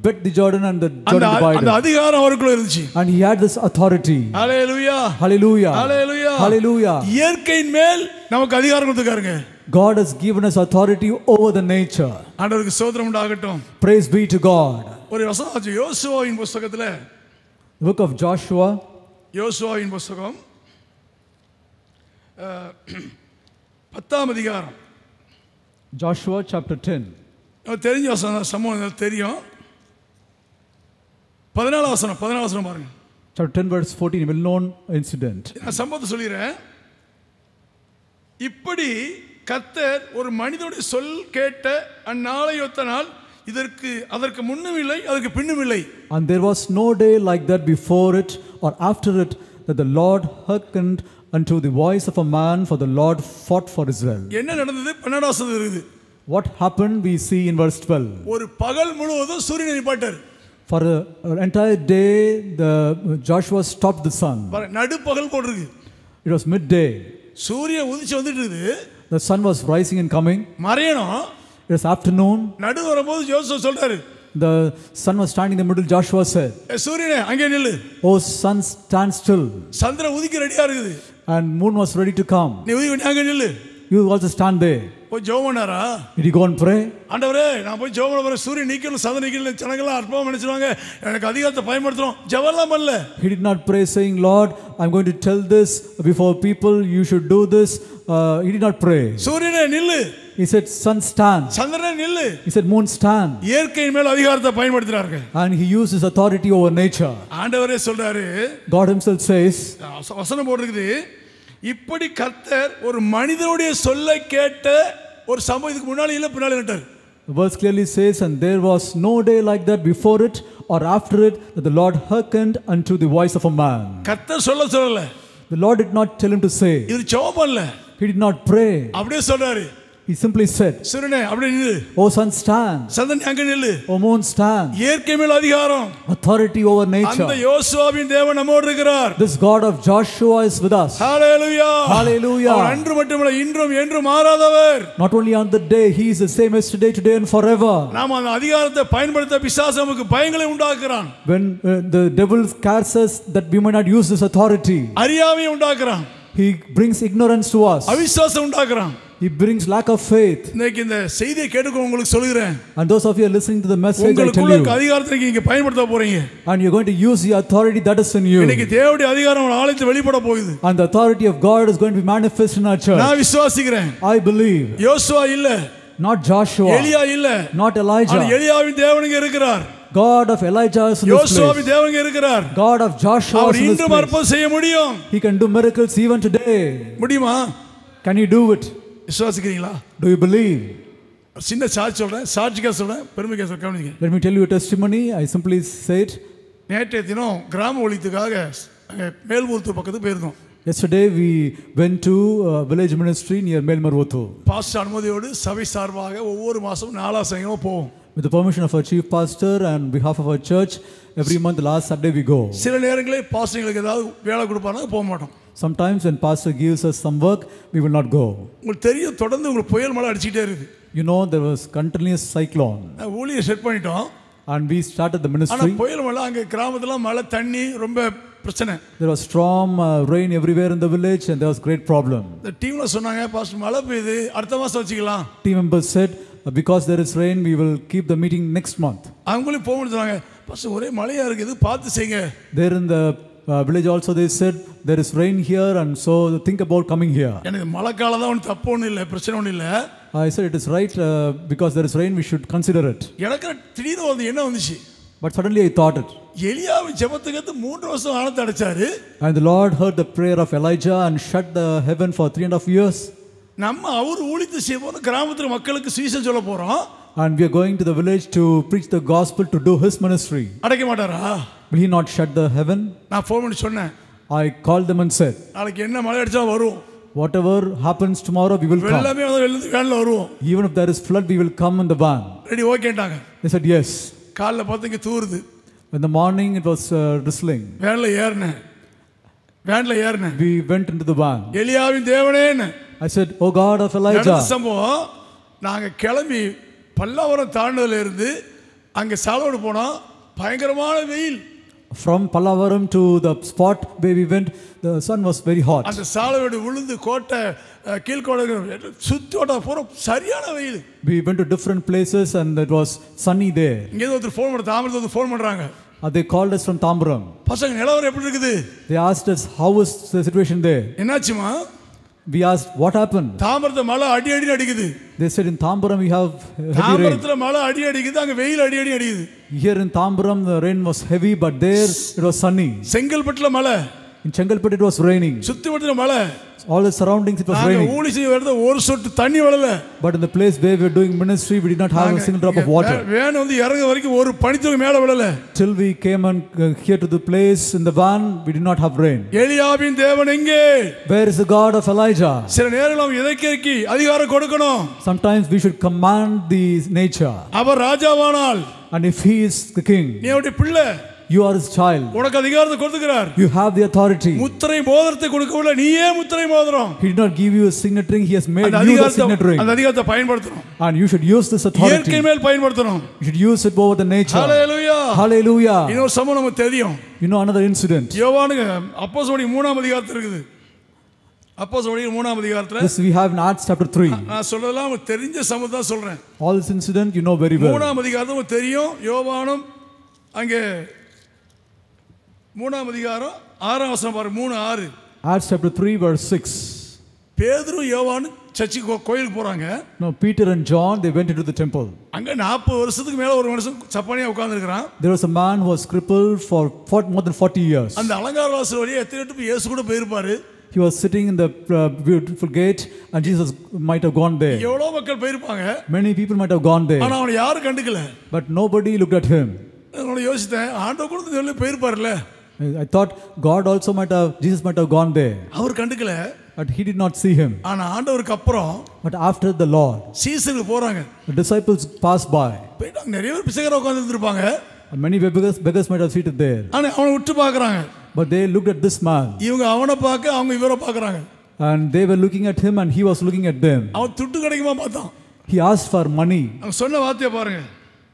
bet the Jordan and the Jordan divided. அந்த அதிகாரம் அவருக்குள்ள இருந்துச்சு. And he had this authority. Hallelujah. Hallelujah. Hallelujah. Hallelujah. இயற்கையின் மேல் நமக்கு அதிகாரம் கொடுத்திருக்காருங்க. God has given us authority over the nature. ஆண்டவருக்கு ஸ்தோத்திரம் உண்டாகட்டும். Praise be to God. ஒரு வசனம் யோசுவாவின் புத்தகத்துல Book of Joshua. யோசுவாவின் புத்தகம் 10ஆம் அதிகாரம். Joshua chapter 10. தெரிஞ்ச வசனம் சம்பவம் தெரியும். 14ஆம் வசனம் பாருங்க. Chapter 10 verse 14, well known incident. நான் சம்பவத்தை சொல்லிடுறேன். இப்படி கர்த்தர் ஒரு மனிதனுடைய சொல் கேட்ட அந்நாளை ஒத்த நாள் அதற்கு முன்னும் இல்லை அதற்கு பின்னும் இல்லை. And there was no day like that before it or after it that the Lord hearkened unto the voice of a man, for the Lord fought for Israel. என்ன நடந்தது? 12ஆம் வசனம் இருக்குது. What happened we see in verse 12. ஒரு பகல் முழுவதும் சூரியனை நிப்பாட்டார். For an entire day Joshua stopped the sun. நடுப்பகல் போட்டுருக்கு. It was midday. சூரியன் உதிச்சு வந்துட்டு இருக்குது. The sun was rising and coming. மறையணும். It was afternoon. நடு வரும்போது யோசுவா சொல்றாரு. The sun was standing in the middle. Joshua said, சூரியனே அங்கே நில்லு. "Oh sun, stand still." சந்திரன் உதிக்க ரெடியா இருக்குது. And moon was ready to come. நீ உதிக்க அங்கே நில்லு. You also stand there. போய் ஜெபம் பண்ணாரா? Did he go and pray? ஆண்டவரே நான் போய் ஜெபம் பண்ண போறேன். சூரியன் நீக்கணும் சந்திரன் நீக்கணும் ஜனங்களாம் அற்பமா நினைச்சுவாங்க. எனக்கு அதிகாரத்தை பயன்படுத்தணும். ஜெபம்லாம் பண்ணல. He did not pray saying, "Lord, I'm going to tell this before people. You should do this." He did not pray. சூரியனே நில்லு. He said, "Sun, stand." சந்திரனே நில்லு. He said, "Moon, stand." இயற்கையின் மேல் அதிகாரத்தை பயன்படுத்துறாங்க. And he used his authority over nature. ஆண்டவரே சொல்றாரு. God himself says, வசனம் போட்டுருக்குது. இப்படி கர்த்தர் ஒரு மனிதனுடைய சொல்லை கேட்ட ஒரு சம்பவம் இதுக்கு முன்னாடி இல்ல பின்னாடி நட்டார். The verse clearly says, "And there was no day like that before it or after it that the Lord hearkened unto the voice of a man." கர்த்தர் சொல்லல. The Lord did not tell him to say. இது ஜெபம் பண்ணல. He did not pray. அப்படியே சொல்றாரு. He simply said, சூரியனே அப்படியே நில்லு. "Oh sun, stand." சந்திரன் அங்கே நில்லு. "Oh moon, stand." இயற்கை மேல் அதிகாரம். Authority over nature. அந்த யோசுவாவின் தேவன் நம்மோடு இருக்கிறார். This God of Joshua is with us. Hallelujah. Hallelujah. அவர் அன்று மட்டுமல்ல இன்றும் என்றும் மாறாதவர். Not only on the day, he is the same yesterday, today and forever. நாம் அந்த அதிகாரத்தை பயன்படுத்த பிசாசு நமக்கு பயங்களை உண்டாக்குறான். When the devil scares us that we may not use this authority, அறியாமையை உண்டாக்குறான். he brings ignorance to us. அவிசுவாசம் உண்டாக்குறான். He brings lack of faith. இன்னைக்கு இந்த செய்தியை கேட்க உங்களுக்கு சொல்கிறேன். And those of you are listening to the message, I tell you, உங்களுக்கு அதிகாரத்தை நீங்க பயன்படுத்த போறீங்க. and you're going to use the authority that is in you. இன்னைக்கு தேவனுடைய அதிகாரம் உங்க ஆலயத்தில் வெளிப்பட போகுது. And the authority of God is going to be manifest in our church. நான் விசுவாசிக்கிறேன். I believe. யோசுவா இல்ல. Not Joshua. எலியா இல்ல. Not Elijah. ஆனால் எலியாவின் தேவன் இங்கே இருக்கிறார். God of Elijah is in this place. யோசுவாவின் தேவன் இங்கே இருக்கிறார். God of Joshua is in this place. அவர் இன்றும் அற்புதம் செய்ய முடியும். He can do miracles even today. முடியுமா? Can you do it? விசுவாசிக்கிறீங்களா? Do you believe? சின்ன சாட்சி சொல்றேன். சாட்சிக்காக சொல்றேன். பெருமைக்காக சொல்றேன். கவனிங்க. Let me tell you a testimony. I simply say it. நேற்றைய தினம் கிராம ஒளித்துக்காக மேல்மூர்த்து பக்கத்துக்கு போயிருந்தோம். Yesterday we went to village ministry near Melmarothu. Pastor அனுமதியோடு சபை சார்பாக ஒவ்வொரு மாசமும் 4ஆம் சனிக்கிழமை போவோம். With the permission of our chief pastor and behalf of our church, every month last Saturday we go. சில நேரங்களில் பாஸ்டர்களுக்கு ஏதாவது வேலை கொடுப்பாங்க போக மாட்டோம். Sometimes when pastor gives us some work, we will not go. உங்களுக்கு தெரியும் தொடர்ந்து உங்களுக்கு புயல் மழை அடிச்சிட்டே இருக்கு. You know there was continuous cyclone. ஊழியை செட் பண்ணிட்டோம். And we started the ministry. ஆனா புயல் மழை அங்க கிராமத்துல மழை தண்ணி ரொம்ப பிரச்சனை. There was storm, rain everywhere in the village and there was great problem. The teamல சொன்னாங்க பாஸ்டர் மழை பெய்யுது அடுத்த மாசம் வச்சுக்கலாம். Team members said because there is rain we will keep the meeting next month. அவங்களும் போக சொன்னாங்க பாஸ்டர் ஒரே மழையா இருக்குது பார்த்து செய்யுங்க. There in the village also they said there is rain here and so think about coming here. எனக்கு மழை காலம் தான் ஒண்ணு தப்பு ஒண்ணு இல்ல பிரச்சனை ஒண்ணு இல்ல. I said it is right because there is rain we should consider it. எனக்கு திடீர்னு வந்து என்ன வந்துச்சு? But suddenly I thought it. எலியாவின் ஜெபத்துக்கு 3 வருஷம் வானத்தை அடைச்சாரு. And the Lord heard the prayer of Elijah and shut the heaven for 3.5 years. நம்ம அவர் ஊழியத்தை செய்ய போறோம், கிராமத்தில் மக்களுக்கு சுவிசேஷம் சொல்ல போறோம். And we are going to the village to preach the gospel, to do his ministry. அடைக்க மாட்டாரா? Will he not shut the heaven? நான் ஃபோன் பண்ணி சொன்னேன். I called them and said, நாளைக்கு என்ன மழை அடிச்சா வரும். whatever happens tomorrow, we will come. எல்லாமே வேன்ல வருவோம். Even if there is flood, we will come in the van. Ready ஓகேட்டாங்க. They said yes. காலைல பார்த்தீங்க தூறுது. In the morning it was drizzling. வேன்ல ஏறினேன். We went into the van. எலியாவின் தேவனேன்னு. I said, oh God of Elijah. சம்பவம் நாங்க கிளம்பி பல்லாவரம் தாண்டதுல இருந்து அங்க சாலோடு போனோம். பயங்கரமான வெயில். From Pallavaram to the spot where we went, the sun was very hot. அந்த சாலோடு விழுந்து கோட்டை கீழ்கோட்டை சுத்தி ஓட்ட போற சரியான வெயில். We went to different places and it was sunny there. இங்க ஒருத்தர் ஃபோன் பண்ண தாமிரத்துக்கு ஃபோன் பண்றாங்க. They called us from Tambaram. பசங்க நிலவரம் எப்படி இருக்குது? They asked us how is the situation there. என்னாச்சுமா? We asked what happened. தாமிரத்துல மழை அடி அடிக்குது. They said in Tambaram we have heavy rain. தாமிரத்துல மழை அடி அடிக்குது, அங்க வெயில் அடி அடிக்குது. Here in Tambaram the rain was heavy, but there it was sunny. செங்கல்பட்டுல மழை. In Chengalpattu it was raining. சுத்திவட்டத்துல மழை. All the surroundings it was raining. ஊழி செய்ய வரது ஒரு சொட்டு தண்ணி வரல. But in the place where we were doing ministry, we did not have a single drop of water. Van வந்து இறங்க வரைக்கும் ஒரு பனித்துளி மேல விழல. Till we came and here to the place in the van, we did not have rain. எலியாவின் தேவன் எங்கே? Where is the God of Elijah? சில நேரத்துல நாம் எதற்கு அதிகாரம் கொடுக்கணும். Sometimes we should command the nature. Our ராஜாவானால், and if he is the king, நீ அவருடைய பிள்ளை, you are his child, உனக்கு அதிகாரத்தை கொடுத்துக்கிறார். you have the authority. முத்திரை மோதிரத்தை கொடுக்கவில்லை, நீயே முத்திரை மோதிரம். He did not give you a signet ring, he has made you the signet ring. அந்த அதிகாரத்தை பயன்படுத்தணும். And you should use this authority. இயற்கை மேல் பயன்படுத்தணும். You should use it over the nature. Hallelujah. Hallelujah. இன்னொரு சம்பவம் நமக்கு தெரியும். You know another incident. யோவானுக்கு அப்போஸ்தலர் 3ஆம் அதிகாரத்துல இருக்குது. அப்போஸ்தலர் 3ஆம் அதிகாரத்துல This we have in Acts chapter 3. நான் சொல்லலாம் உங்களுக்கு தெரிஞ்ச சம்பவத்தை தான் சொல்றேன். All this incident you know very well. 3ஆம் அதிகாரத்துல உங்களுக்கு தெரியும். யோவானும் அங்கே 3ஆம் அதிகாரம் 6ஆம் வசனம் பாருங்க. 3:6. Acts chapter 3 verse 6. பேதுரு யோவான் சர்ச்சுக்கு கோயிலுக்கு போறாங்க. No, Peter and John they went into the temple. அங்க 40 வருஷத்துக்கு மேல ஒரு மனுஷன் சப்பானியா உட்கார்ந்து இருக்கான். There was a man who was crippled for more than 40 years. அந்த அலங்கார வாசல் வழியா எத்தனை பேர் இயேசு கூட போயிருப்பாரு. He was sitting in the beautiful gate and Jesus might have gone there. எவ்வளவு மக்கள் போயிருப்பாங்க. Many people might have gone there. ஆனா அவனை யாரும் கண்டுக்கல. But nobody looked at him. நான் யோசித்தேன், ஆண்டவர் கூட வெளிய போயிருப்பார்ல. I thought God also Jesus might have gone there. அவர் கண்டுக்கல. But he did not see him. ஆனா ஆண்டவருக்கு அப்புறம் But after the Lord, சீசர்கள் போறாங்க. the disciples passed by. போய்ட்டாங்க. நிறைய பேர் பிச்சைக்காரங்க உட்கார்ந்து இருப்பாங்க. Many beggars might have seated there. ஆனா அவனை விட்டு பார்க்கறாங்க. But they looked at this man. இவங்க அவனை பார்க்க, அவங்க இவரை பார்க்கறாங்க. And they were looking at him and he was looking at them. அவன் துட்டு கிடைக்குமா பார்த்தான். He asked for money. அவன் சொன்ன வார்த்தையை பாருங்க.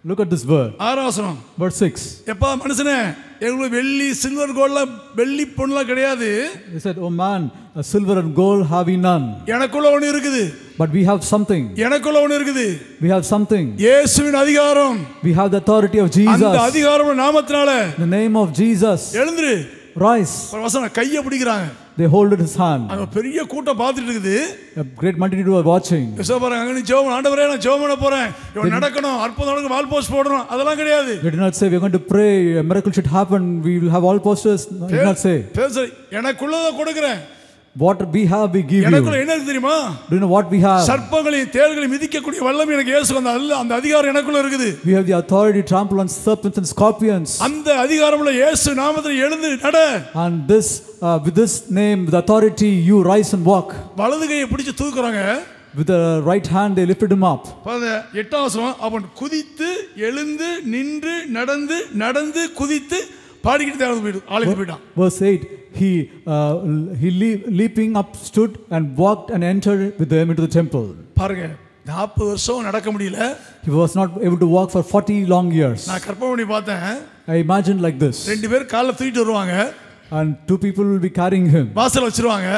Look at this word. 6ஆம் வசனம். Verse 6. எப்பா மனுஷனே, எங்களுக்கு வெள்ளி சில்வர் கோல்ட்லாம் வெள்ளி பொன்லாம் கிடையாது. He said, oh man, silver and gold have we none. எனக்குள்ள ஒன்னு இருக்குது. But we have something. எனக்குள்ள ஒன்னு இருக்குது. We have something. இயேசுவின் அதிகாரம். We have the authority of Jesus. அந்த அதிகாரம் நாமத்தினால. In the name of Jesus. எழுந்திரு. Rise. ஒரு வசனம் கையை பிடிக்கறாங்க. They hold his hand. அங்க பெரிய கூட்டம் பார்த்துட்டு இருக்குது. A great multitude were watching. யோசபாரங்க அங்க நீ ஜெபம் ஆண்டவரே நான் ஜெபம் பண்ண போறேன். இவன் நடக்கணும், அற்புதம் நடக்கும், வால் போஸ்ட் போடணும். அதெல்லாம் கிடையாது. They did not say we are going to pray, a miracle should happen, we will have all posters. They did not say. எனக்குள்ளத கொடுக்கிறேன். What we have we give you. எனக்குள்ள என்ன இருக்கு தெரியுமா? Do you know what we have? சர்ப்பங்களையும் தேள்களையும் மிதிக்கக்கூடிய வல்லமை எனக்கு இயேசு அந்த அதிகாரம் எனக்குள்ள இருக்குது. We have the authority to trample on serpents and scorpions. அந்த அதிகாரமுள்ள இயேசு நாமத்தில் எழுந்து நட. And this with this name, with authority, you rise and walk. வலது கையை பிடிச்சு தூக்குறாங்க. With the right hand they lifted him up. 8ஆம் வசனம், அவன் குதித்து எழுந்து நின்று நடந்து குதித்து பாடிக்கிட்டு தேவனுக்கு போயிட்டான். Verse 8, he leaping up stood and walked and entered with them into the temple. பாருங்க, 40 வருஷம் நடக்க முடியல. He was not able to walk for 40 long years. நான் கற்பனை பண்ணி பார்த்தேன். I imagined like this. ரெண்டு பேர் கால்ல தூக்கிட்டு வருவாங்க. And two people will be carrying him. வாசல்ல வச்சிருவாங்க.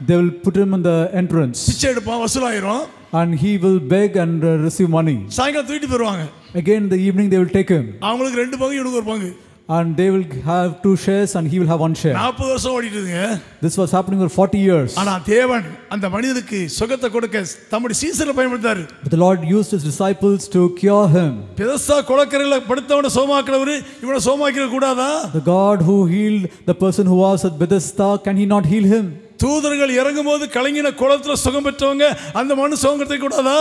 They will put him in the entrance. பிச்சை எடுப்பான், வசூலாயிரும். And he will beg and receive money. சாயங்காலம் தூக்கிட்டு போவாங்க. Again in the evening they will take him. அவங்களுக்கு ரெண்டு பங்கு, இவனுக்கு ஒரு பங்கு. And they will have 2 shares and he will have 1 share. 40 வருஷம் ஓடிட்டுங்க. This was happening for 40 years. ஆனா தேவன் அந்த மனிதனுக்கு சுகத்தை கொடுக்க தம்முடைய சீசரை பயன்படுத்தாரு. But the Lord used his disciples to cure him. Bethesda குளக்கரையில படுத்தவனை சோமாக்குறவரு இவனை சோமாக்கிற கூடாதா? The God who healed the person who was at Bethesda, can he not heal him? தூதர்கள் இறங்கும்போது கலங்கின குளத்துல சுகம் பெற்றவங்க அந்த மனு சுகம் கிடைக்க கூடாதா?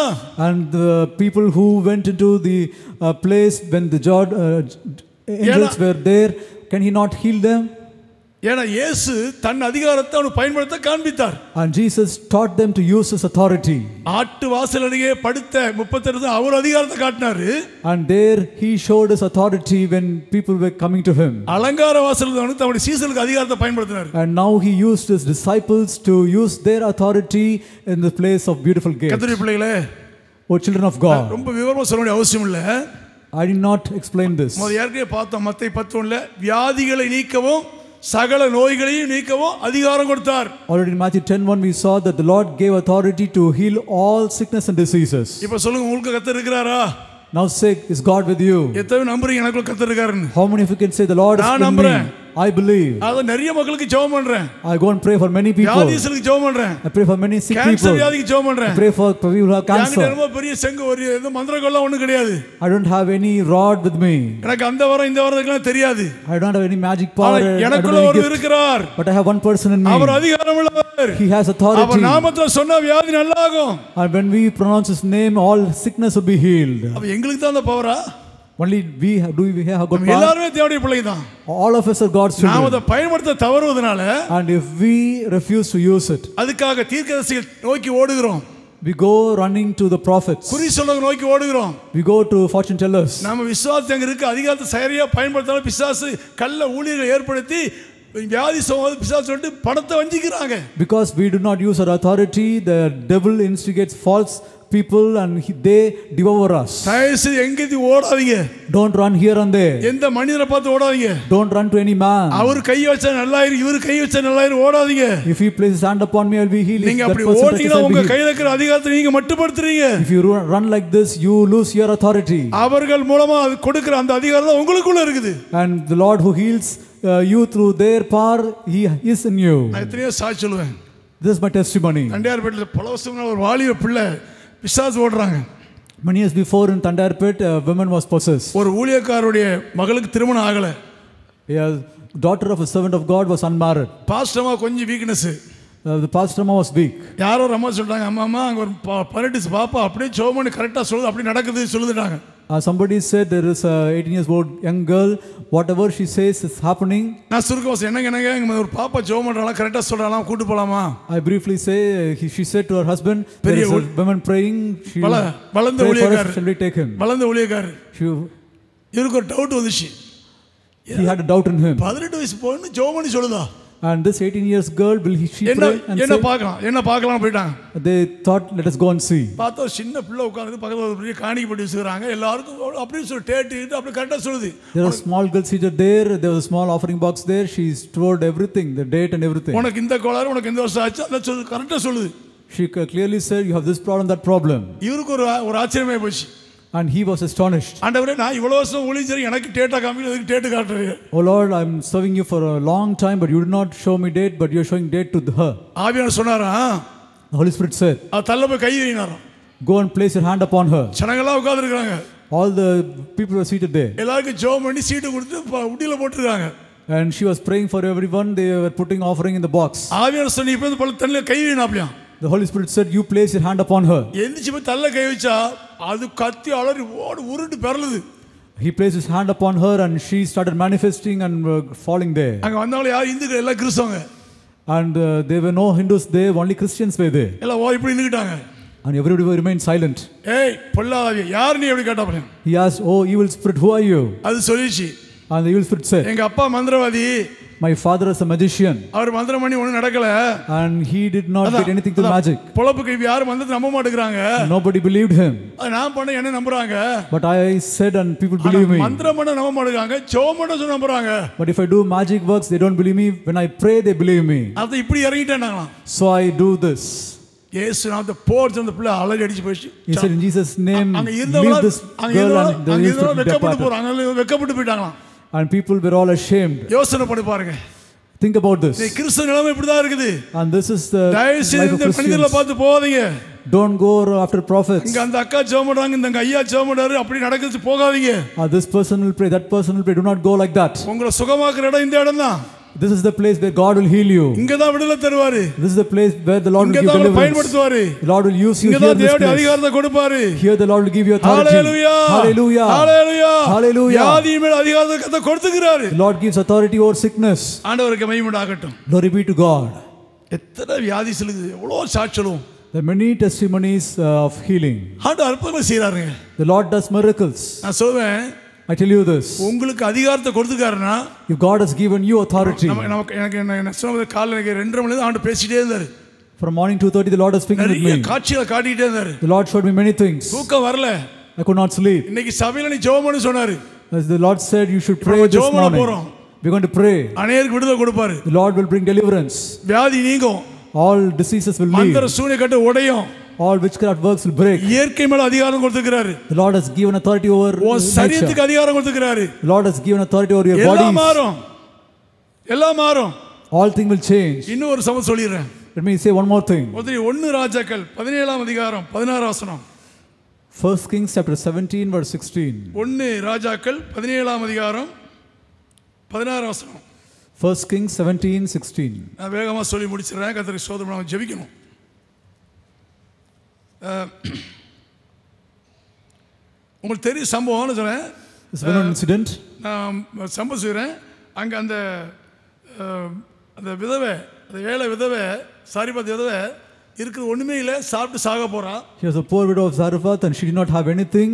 And the people who went into the place when the angels were there, can he not heal them? ஏன்னா இயேசு தன் அதிகாரத்தை அவனுக்கு பயன்படுத்த காண்பித்தார். And Jesus taught them to use his authority. ஆட்டு வாசல் அருகே படுத்த 38 அவர் அதிகாரத்தை காட்டினாரு. And there he showed his authority when people were coming to him. அலங்கார வாசல்ல வந்து தன்னுடைய சீசர்களுக்கு அதிகாரத்தை பயன்படுத்தினார். And now he used his disciples to use their authority in the place of beautiful gates. கர்த்தருடைய பிள்ளைகளே, O children of God, ரொம்ப விவரமா சொல்ல வேண்டிய அவசியம் இல்ல. I did not explain this. ஏற்கனவே பார்த்தோம் மத்தேயு 11ல வியாதிகளை நீக்கவும் சகல நோய்களையும் நீக்கவும் அதிகாரம் கொடுத்தார். Already in Matthew 10:1 we saw that the Lord gave authority to heal all sickness and diseases. இப்போ சொல்லுங்க, உங்களுக்கு கர்த்தர் இருக்கிறாரா? Now say, is God with you? எத்தனை நம்புறீங்க எனக்குள்ள கர்த்தர் இருக்காருன்னு? How many of you can say the Lord is with me? I believe. அத நிறைய மக்களுக்கு ஜெபம் பண்றேன். I go and pray for many people. வியாதிகளுக்கு ஜெபம் பண்றேன். I pray for many sick people. Cancer வியாதிக்கு ஜெபம் பண்றேன். I pray for people who have cancer. எனக்கு ரொம்ப பெரிய செங்க ஒரு ஏதோ மந்திரங்கள்லாம் ஒண்ணும் கிடையாது. I don't have any rod with me. எனக்கு அந்த வரம் இந்த வரதுக்குலாம் தெரியாது. I don't have any magic power. எனக்குள்ள ஒருவர் இருக்கிறார். But I have one person in me. அவர் அதிகாரம் உள்ளவர். He has authority. அவர் நாமத்துல சொன்னா வியாதி நல்லாகும். And when we pronounce his name, all sickness will be healed. அப்ப எங்களுக்கு தான் அந்த பவரா? Only we have got power. எல்லாரும் தேவனுடைய பிள்ளைதான். All of us are God's children. நாம அத பயன்படுத்த தவறுவதனால, and if we refuse to use it, அதுக்காக தீர்க்கதரிசிகளை நோக்கி ஓடுகிறோம். we go running to the prophets. குறி சொல்றவங்க நோக்கி ஓடுகிறோம். We go to fortune tellers. நாம விசுவாசம் அங்க இருக்கு, அதிகாரத்தை சரியா பயன்படுத்தாம பிசாசு கள்ள ஊழியர்களை ஏற்படுத்தி வியாதி சோகம் பிசாசு சொல்லிட்டு பணத்தை வஞ்சிக்கிறாங்க. Because we do not use our authority, the devil instigates false people and they devour us. தயவுசெய்து எங்கேயும் ஓடாதீங்க. Don't run here and there. எந்த மனிதரை பார்த்து ஓடாதீங்க. Don't run to any man. அவர் கை வச்சா நல்லா இரு, இவர் கை வச்சா நல்லா இரு, ஓடாதீங்க. If he places hand upon me, I'll be healed. நீங்க அப்படி ஓடினா உங்க கையில இருக்கிற அதிகாரத்தை நீங்க மட்டுப்படுத்துறீங்க. If you run like this, you lose your authority. அவர்கள் மூலமா கொடுக்கிற அந்த அதிகாரம் உங்களுக்குள்ள இருக்குது. And the Lord who heals you through their power, he is in you. நான் எத்தனையோ சாட்சி சொல்லுவேன். This is my testimony. தண்டையார்பேட்டையில பல வருஷமா ஒரு வாலிப பிள்ளை பிசாசு ஓடுறாங்க. Many years before in Thandiarpet, a woman was possessed. ஒரு ஊழியக்காரருடைய மகளுக்கு திருமணம் ஆகல. A daughter of a servant of God was unmarried. பாஸ்டர்மா கொஞ்சம் weakness. The pastor was weak. யாரோ அம்மா சொல்றாங்க, அம்மா அங்க ஒரு 18 பாப்பா அப்படியே ஜோமனு கரெக்டா சொல்லுது, அப்படி நடக்குது சொல்லுதுட்டாங்க. Somebody said there is a 18 years old young girl, whatever she says is happening. நான் சுருக்கமா என்னங்க ஒரு பாப்பா ஜோமன்றால கரெக்டா சொல்றாளா, கூட்டி போலாமா? I briefly say, she said to her husband, there is a woman praying, she வளர்ந்த ஊழியக்காரர், shall we take him? வளர்ந்த ஊழியக்காரர் இவருக்கு ஒரு டவுட் வந்துச்சு. He had a doubt in him. 18 வயசு பொண்ணு ஜோமனி சொல்லுதா? And this 18 years girl, will she pray and என்ன பார்க்கலாம் போயிட்டாங்க. They thought, let us go and see. பார்த்தா சின்ன பிள்ளை உட்கார்ந்து பக்கத்துல ஒரு பெரிய காணிக்கை போட்டு வச்சிருக்காங்க. எல்லாருக்கும் அப்படியே சொல்லி டேட்டு அப்படி கரெக்டா சொல்லுது. There was a small girl seated there. There was a small offering box there. She stored everything, the date and everything. உனக்கு இந்த கோளாறு, உனக்கு இந்த வருஷம் ஆச்சு, அத சொல்லு, கரெக்டா சொல்லுது. She clearly said, you have this problem, that problem. இவருக்கு ஒரு ஆச்சரியமே போச்சு. And he was astonished. ஆண்டவரே, நான் இவ்வளவு வருஷம் ஊழியர், எனக்கு டேட்டா காமிக்கல, அதுக்கு டேட் காட்டுறீங்க. Oh Lord, I'm serving you for a long time, but you did not show me date, but you're showing date to her. ஆவியானவர் சொன்னாரா? The Holy Spirit said, தள்ள போய் கை வைனாராம். go and place your hand upon her. ஜனங்களாம் உட்கார்ந்திருக்காங்க. All the people were seated there. எல்லாருக்கும் ஜெபம் பண்ணி சீட்டு கொடுத்து உண்டியல போட்டுருக்காங்க. And she was praying for everyone. They were putting offering in the box. ஆவியானவர் சொன்னி, இப்போ இந்த தள்ள கை வைனாப்லையா. The Holy Spirit said, you place your hand upon her. எந்திச்சு போய் தள்ள கை வச்சா அது கத்தி அலறி உருண்டு பெறலுது. He placed his hand upon her and she started manifesting and falling there. அங்க வந்தவங்க யார்? இந்துக்கள், எல்லாம் கிறிஸ்தவங்க. And there were no Hindus there, only Christians were there. எல்லாம் இப்படி நின்னுட்டாங்க. And everybody remained silent. ஏய் பொல்லாதே, யார் நீ? அப்படி கேட்டாப்ல. He asked, oh evil spirit, who are you? அது சொல்லிச்சு. And the evil spirit said, எங்க அப்பா மந்திரவாதி. my father is a magician. அவர் மந்திரம் பண்ணி ஒண்ணும் நடக்கல. And he did not get anything to magic. பொளப்புக்கு யார் மந்திரத்தை நம்ப மாட்டேங்கறாங்க. Nobody believed him. நான் பண்ண என்ன நம்புறாங்க. But I said and people believe me. மந்திரம் பண்ண நம்ப மாட்டேங்கறாங்க, ஜெபம் பண்ண சொன்னா நம்புறாங்க. But if I do magic works, they don't believe me. When I pray, they believe me. அது இப்படி இறங்கிட்டாங்களாம். So I do this. இயேசு அந்த போர்ஸ் அந்த பிள்ளை அலறி அடிச்சு போயிச்சு. He said in Jesus name, leave this girl and the evil spirit departed. வெக்கப்பட்டு போயிட்டாங்களாம். And people were all ashamed. யோசனை பண்ணி பாருங்க. Think about this. கிறிஸ்தவ நிலைமை இப்படி தான் இருக்குது. And this is the life of Christians. மனிதர்களை பார்த்து போகாதீங்க. Don't go after prophets. இங்க அந்த அக்கா ஜெபம் பண்றாங்க, இந்த ஐயா ஜெபம் பண்றாரு, அப்படி நடக்குது, போகாதீங்க. This person will pray, that person will pray. Do not go like that. உங்களை சுகமாக்குற இடம் இந்த இடம் தான். This is the place where God will heal you. இங்க தான் விடுதலை தருவாரு. This is the place where the Lord will இங்க give தான் deliverance. பயன்படுத்துவாரு. The Lord will use you இங்க here தான் in this தேவனுடைய place. அதிகாரத்தை கொடுப்பாரு. Here the Lord will give you authority. Hallelujah. Hallelujah. Hallelujah. Hallelujah. வியாதியின் மேல் அதிகாரத்தை கொடுத்துக்கிறாரு. The Lord gives authority over sickness. ஆண்டவருக்கு மகிமை உண்டாகட்டும். Glory be to God. எத்தனை வியாதி சொல்லுது, எவ்வளவு சாட்சியம். There are many testimonies of healing. ஆண்டவர் அற்புதங்களை செய்றாருங்க. The Lord does miracles. நான் சொல்வேன், I tell you this. உங்களுக்கு அதிகாரத்தை கொடுத்துக்காருன்னா, If God has given you authority. எனக்கு சொன்னது காலையில 2:30 மணில ஆண்டு பேசிட்டே இருந்தாரு. From morning 2:30 the Lord was speaking with me. காட்சிகளை காட்டிட்டே இருந்தாரு. The Lord showed me many things. தூக்கம் வரல. I could not sleep. இன்னைக்கு சபையில நீ ஜெபம் பண்ணு சொன்னாரு. As the Lord said, you should pray this morning. We're going to pray. அநேகருக்கு விடுதலை கொடுப்பாரு. The Lord will bring deliverance. வியாதி நீங்கும். All diseases will leave. மந்திர சூனிய கட்டு உடையும். All witchcraft works will break. இயற்கை மேல அதிகாரம் கொடுத்திருக்காரு. The Lord has given authority over உன் சரீரத்துக்கு அதிகாரம் கொடுத்திருக்காரு. The Lord has given authority over your body. எல்லாம் மாறும். All things will change. இன்னும் ஒரு சமயம் சொல்லிறேன். Let me say one more thing. 1 ராஜாக்கள் 17ஆம் அதிகாரம் 16 வசனம். 1 Kings chapter 17 verse 16. 1 ராஜாக்கள் 17ஆம் அதிகாரம் 16 வசனம். 1 Kings 17:16. நான் வேகமா சொல்லி முடிச்சிடுறேன். கர்த்தருக்கு ஸ்தோத்திரம். நாம ஜெபிக்கணும். உங்களுக்கு தெரியும் சம்பவம்னு சொன்னேன். This was an incident. நான் சம்பவம் சொல்றேன். அங்க அந்த விதவை, அந்த ஏழை விதவை, சாரிபாத் விதவை இருக்கிற ஒண்ணுமே இல்ல, சாப்பிட்டு சாக போறா. She was a poor widow of Zarephath and she did not have anything.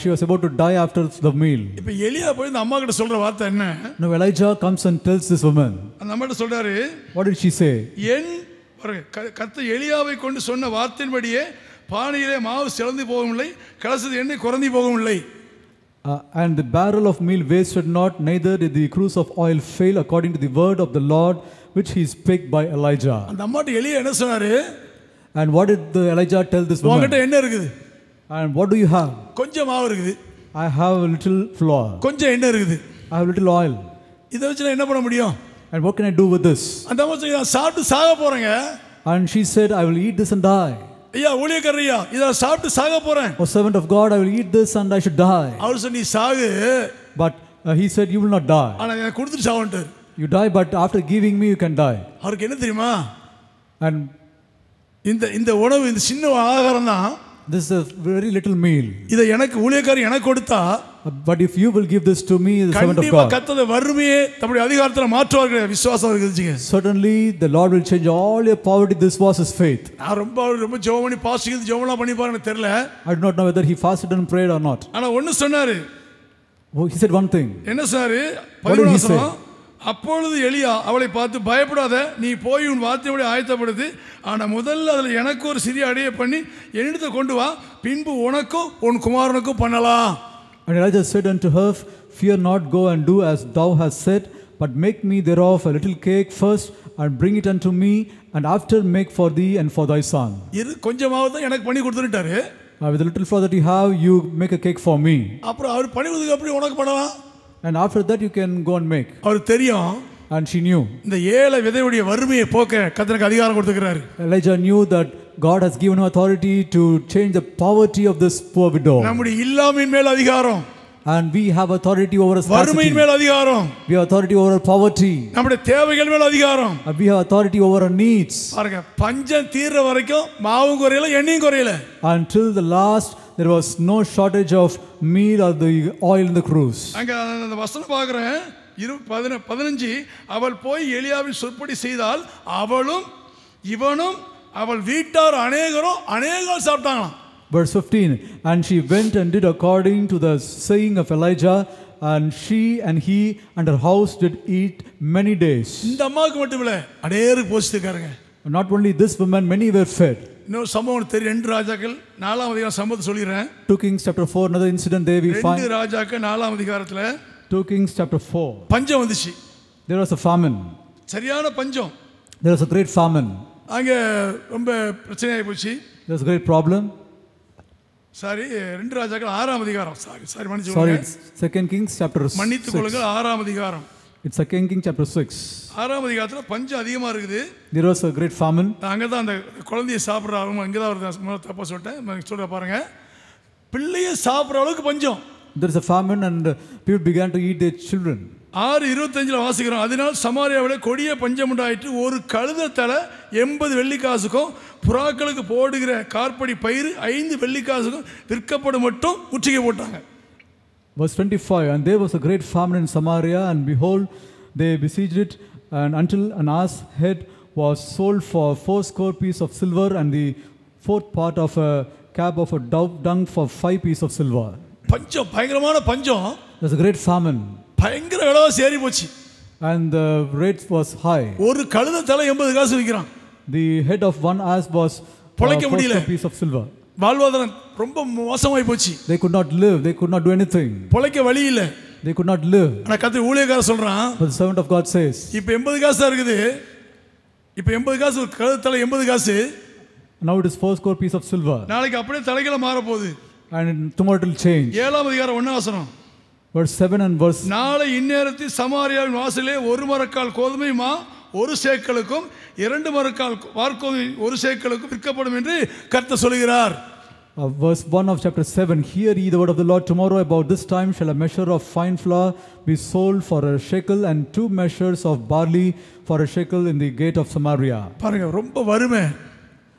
She was about to die after the meal. இப்போ எலியா போய் அந்த அம்மா கிட்ட சொல்ற வார்த்தை என்ன? Now Elijah comes and tells this woman. அந்த அம்மா கிட்ட சொல்றாரு, What did she say? என் கர்த்தர் எலியாவை கொண்டு சொன்ன வார்த்தையின்படியே பானையிலே மாவு சிலந்து போகவில்லை, கலசத்து எண்ணெய் குறைந்து போகவில்லை. And the barrel of meal wasted not, neither did the cruse of oil fail, according to the word of the Lord which he spake by Elijah. அந்த அம்மாட்ட எலியா என்ன சொன்னாரு? And what did the Elijah tell this woman? உன்கிட்ட என்ன இருக்குது? And what do you have? கொஞ்சம் மாவு இருக்குது. I have a little flour. கொஞ்சம் எண்ணெய் இருக்குது. I have a little oil. இத வச்சு நான் என்ன பண்ண முடியும்? And what can I do with this? அந்த அம்மா சொன்னா, நான் சாப்பிட்டு சாக போறேங்க. And she said, I will eat this and die. ஐயா ஊழியக்காரரையா, இத சாப்பிட்டு சாக போறேன். O servant of God, I will eat this and I should die. Our சொன்னி Sahoo. But he said, you will not die. ஆனா எனக்கு கொடுத்துட்டு சாவன்ட்டார். You die, but after giving me you can die. அவருக்கு என்ன தெரியுமா? And இந்த உணவு, இந்த சின்ன ஆகாரம் தான். This is a very little meal. இத எனக்கு ஊழியக்காரர் எனக்கு கொடுத்தா, but if you will give this to me, the servant of God, கர்த்தர் வறுமையை தம்முடைய அதிகாரத்துல மாற்றுவார்ங்க. விசுவாசம் இருக்குதுங்க. Certainly the Lord will change all your poverty. This was his faith. நான் ரொம்ப ஜெபம் பண்ணி பாஸ்டிங் ஜெபம்லாம் பண்ணி பாருங்க தெரியல. I do not know whether he fasted and prayed or not. ஆனா ஒன்னு சொன்னாரு. He said one thing. என்ன சொன்னாரு? 11 வசனம். அப்பொழுது எலியா அவளை பார்த்து, பயப்படாத, நீ போய் உன் வார்த்தையோட ஆயத்தப்படுத்து, ஆனா முதல்ல அதுல எனக்கு ஒரு சிறிய அடையை பண்ணி என்னிடத்தை கொண்டு வா, பின்பு உனக்கும் உன் குமாரனுக்கும் பண்ணலாம். And Elijah said unto her, fear not, go and do as thou hast said, but make me thereof a little cake first and bring it unto me, and after make for thee and for thy son. இது கொஞ்சமாவது தான் எனக்கு பண்ணி கொடுத்துட்டாரு. With the little flour that you have, you make a cake for me. அப்புறம் அவர் பண்ணி கொடுத்ததுக்கு அப்புறம் உனக்கு பண்ணலாம். And after that you can go and make. அவருக்கு தெரியும். And she knew. இந்த ஏழை விதவையுடைய வறுமையை போக்க கர்த்தருக்கு அதிகாரம் கொடுத்திருக்கிறார். Elijah knew that God has given him authority to change the poverty of this poor widow. நம்முடைய இல்லாமையின் மேல் அதிகாரம். And we have authority over scarcity. வறுமையின் மேல் அதிகாரம். We have authority over poverty. நம்முடைய தேவைகள் மேல் அதிகாரம். We have authority over our needs. பாருங்க, பஞ்சம் தீர்ற வரைக்கும் மாவும் குறையல, எண்ணெயும் குறையல. Until the last there was no shortage of meal or the oil in the cruse. அங்க அந்த வசனம் பார்க்கறேன் 15 அவள் போய் எலியாவின் சொற்படி செய்தால் அவளும் இவனும் அவள் வீட்டார் அநேகர் சாப்பிட்டாங்களாம். Verse 15, and she went and did according to the saying of Elijah, and she and he and her house did eat many days. இந்த அம்மாக்கு மட்டும் இல்ல, அநேகருக்கு போஷித்துக்காரங்க. Not only this woman, many were fed. இன்னொரு சம்பவம் தெரியும். 2 ராஜாக்கள் 4ஆம் அதிகாரம் சம்பவத்தை சொல்லிறேன். 2 Kings chapter 4, another incident there we find. 2 ராஜாக்கள் 4ஆம் அதிகாரத்துல 2 Kings chapter 4. பஞ்சம் வந்துச்சு. There was a famine. சரியான பஞ்சம். There was a great famine. அங்க ரொம்ப பிரச்சனையாயி போச்சு. There was a great problem. Sorry 2 ராஜாக்கள் 6ஆம் அதிகாரம். சாரி மன்னிச்சு Sorry, கொள்ளுங்க. it's 2 Kings chapter 6. மன்னித்து கொள்ளுங்கள், 6ஆம் அதிகாரம். It's 2 Kings chapter 6. 6ஆம் அதிகாரத்துல பஞ்சம் அதிகமா இருக்குது. There was a great famine. அங்க தான் அந்த குழந்தையை சாப்பிடுறாங்க. அங்க தான் வருது. தப்பா சொல்லிட்டேன். சொல்ற பாருங்க. பிள்ளையை சாப்பிடுற அளவுக்கு பஞ்சம். There is a famine and people began to eat their children. 6:25 வாசிக்கிறோம். அதனால் சமாரியாவிலே கொடிய பஞ்சம் உண்டாயிற்று. ஒரு கழுதை தலை 80 வெள்ளிக்காசுக்கும் புறாக்களுக்கு போடுகிற கார்படி பயிர் 5 வெள்ளிக்காசுக்கும் விற்கப்படும் மட்டும் முற்றுகை போட்டாங்க. Verse 25, and there was a great famine in Samaria, and behold, they besieged it, and until an ass head was sold for 80 pieces of silver, and the fourth part of a cab of a dove dung for 5 pieces of silver. பஞ்சம், பயங்கரமான பஞ்சம். There's a great famine, பயங்கர விலைவாசி ஏறி போச்சு. and the rate was high. ஒரு கழுதை தலை 80 காசு விற்கிறான். The head of one ass was பொழைக்க முடியல. 4 pieces of silver. வாழ்வாதாரம் ரொம்ப மோசமாய் போச்சு. They could not live, they could not do anything. பொழைக்க வழி இல்ல. They could not live. ஆனா கர்த்தர் ஊழியக்காரர் சொல்றான், But the servant of God says, இப்போ 80 காசு தான் இருக்குது. இப்போ 80 காசு, ஒரு கழுதை தலை 80 காசு. now it is 4 pieces of silver, நாளைக்கு அப்படியே தலைகள மாற போகுது. and tomorrow it will change. 7ஆம் அதிகாரம் 1ஆம் வசனம். Verse 7 and verse. நாளை இந்நேரத்தில் சமாரியாவின் வாசலே 1 மரக்கால் கோதுமை மா 1 சேக்கலுக்கும் 2 மரக்கால் வார்கோதுமை 1 சேக்கலுக்கும் விற்கப்படும் என்று கர்த்தர் சொல்கிறார். Verse 1 of chapter 7, hear ye the word of the Lord, tomorrow about this time shall a measure of fine flour be sold for a shekel, and 2 measures of barley for a shekel in the gate of Samaria. பாருங்க, ரொம்ப வறுமை.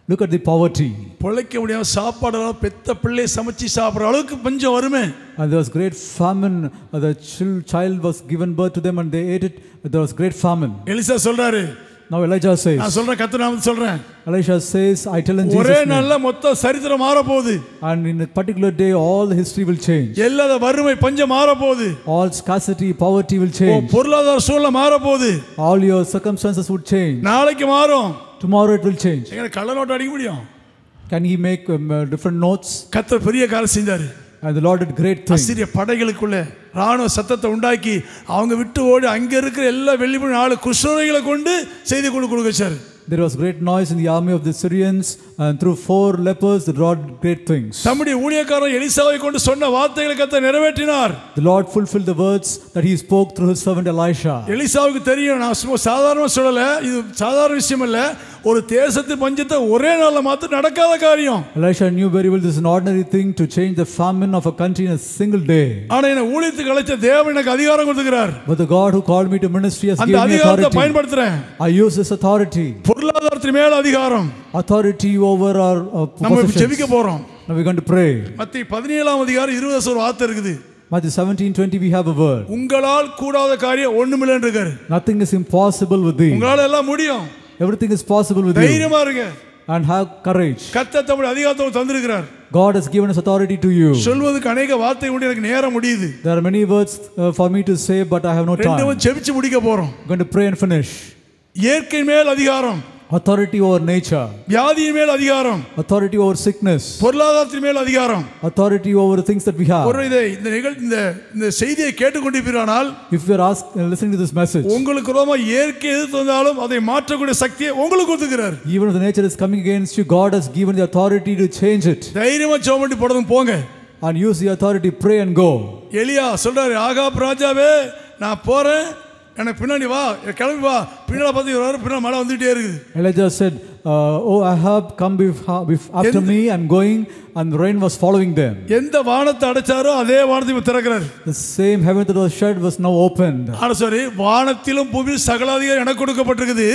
Look at the poverty. பொழைக்க முடியாம சாப்பாடெல்லாம் பெத்த பிள்ளை சமைச்சு சாப்பிட்ற அளவுக்கு பஞ்சம் வறுமை. And there was great famine. The child was given birth to them and they ate it. There was great famine. Elisha சொல்றாரு. Now Elijah says. நான் சொல்றேன், கர்த்தர் நாமத்தில் சொல்றேன். Elisha says, I tell in Jesus' ஒரே name. நாள்ல மொத்த சரித்திரம் மாற போகுது. And in a particular day all the history will change. எல்லா வறுமை பஞ்சம் மாற போகுது. All scarcity, poverty will change. பொருளாதார சூழ்நிலை மாற போகுது. All your circumstances would change. நாளைக்கு மாறும். Tomorrow it will change. எங்க கள்ள நோட்டு அடிக்க முடியும்? Can he make different notes? கர்த்தர் பெரிய காரியம் செஞ்சாரு. And the Lord did great things. அசீரிய படைகளுக்குள்ள ராணுவ சத்தத்தை உண்டாக்கி அவங்க விட்டு ஓடி அங்க இருக்கிற எல்லா வெள்ளிமணி 4 குஷ்டரோகிகளை கொண்டு செய்தி கொடுக்க வச்சாரு. There was great noise in the army of the Syrians, and through 4 lepers the Lord did great things. தம்முடைய ஊழியக்காரன் எலிசாவை கொண்டு சொன்ன வார்த்தைகளை கர்த்தர் நிறைவேற்றினார். The Lord fulfilled the words that he spoke through his servant Elisha. எலிசாவுக்கு தெரியும், நான் சாதாரணமா சொல்லல, இது சாதாரண விஷயம் இல்ல, ஒரு தேசத்து பஞ்சத்தை ஒரே நாள்ல மாத்த நடக்காத காரியம். Elisha knew very well this is an ordinary thing to change the famine of a country in a single day. ஆனா என்ன ஊழியத்துக்கு அழைச்ச தேவன் எனக்கு அதிகாரம் கொடுத்திருக்கிறார். But the God who called me to ministry has given me அந்த அதிகாரத்தை authority. பயன்படுத்துறேன். I use this authority. பொருளாதாரத்தின் மேல் அதிகாரம். Authority over our நம்ம possessions. ஜெபிக்க போறோம். Now we're going to pray. மத்தேயு 17ஆம் அதிகாரம் 20 ஒரு வார்த்தை இருக்குது. Matthew 17:20 we have a word. உங்களால் கூடாத காரியம் ஒண்ணுமில்லைன்னு இருக்காரு. Nothing is impossible with thee. உங்களால எல்லாம் முடியும். Everything is possible with you. தைரியமா இருங்க. And have courage. கர்த்தர் தம்முடைய அதிகாரத்தை தந்திருக்கிறார். God has given us authority to you. சொல்வதற்கு अनेक வார்த்தை உண்டு, எனக்கு நேரம் முடியுது. There are many words for me to say, but I have no time. ரெண்டும் ஜெபிச்சு முடிக்க போறோம். I'm going to pray and finish. இயற்கை மேல் அதிகாரம். Authority over nature. வியாதியின் மேல் அதிகாரம். Authority over sickness. பொருளாதாரத்தின் மேல் அதிகாரம். Authority over the things that we have. ஒரு இந்த செய்தியை கேட்டுக்கொண்டிருப்பீரானால், if you are listening to this message, உங்களுக்கு ரோமா இயற்கை எது தந்தாலும் அதை மாற்றக்கூடிய சக்தியை உங்களுக்கு கொடுத்திருக்கிறார். even if the nature is coming against you, God has given the authority to change it. தைரியமா ஜெபம் பண்ணி போறதும் போங்க. And use the authority, pray and go. எலியா சொல்றாரு, ஆகாப் ராஜாவே நான் போறேன், எனக்கு பின்னாடி வா, கிளம்பி வா. பின்னாடி பார்த்து பின்னாடி மழை வந்துட்டே இருக்குது. Elijah said, oh Ahab, come after me. I'm going, and the rain was following them. எந்த வானத்தை அடைச்சாரோ அதே வானத்தை திறக்கிறார். The same heaven that was shut was now opened. ஆனா சரி, வானத்திலும் பூமியிலும் சகல அதிகாரம் எனக்கு கொடுக்கப்பட்டிருக்குது.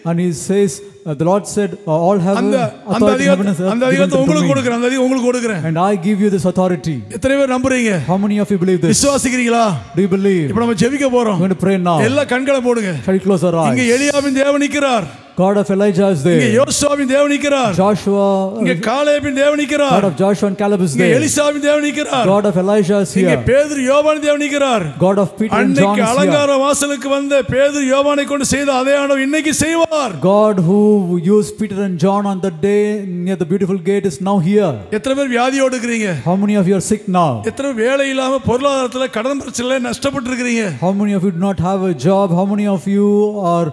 And he says, the Lord said, all heaven, authority in heaven and earth, அந்த அதிகாரத்தை உங்களுக்கு கொடுக்கிறேன், அந்த அதிகாரம் உங்களுக்கு கொடுக்கிறேன். And I give you this authority. எத்தனை பேர் நம்புறீங்க? How many of you believe this? விசுவாசிக்கிறீங்களா? Do you believe? இப்போ நம்ம ஜெபிக்க போறோம். I'm going to pray now. எல்லா கண்களை போடுங்க. Shall we close our eyes? இங்க எலியாவின் தேவன் நிற்கிறார். God of Elijah is there. இங்க யோசுவாவின் தேவன் நிற்கிறார். Joshua, இங்க காலேபின் தேவன் நிற்கிறார். God of Joshua and Caleb is there. இங்க எலிசாவின் தேவன் நிற்கிறார். God of Elijah is here. இங்க பேதுரு யோவான் தேவன் நிற்கிறார். God of Peter and John is here. அலங்கார வாசலுக்கு வந்த பேதுரு யோவானை கொண்டு செய்த அதே ஆண்டவர் இன்னைக்கு செய்வார். God who used Peter and John on that day near the beautiful gate is now here. எத்தனை பேர் வியாதியோடு இருக்கீங்க? How many of you are sick now? எத்தனை வேலை இல்லாம பொருளாதாரத்துல கடன் பிரச்சனையில நஷ்டப்பட்டு இருக்கீங்க? How many of you do not have a job? How many of you are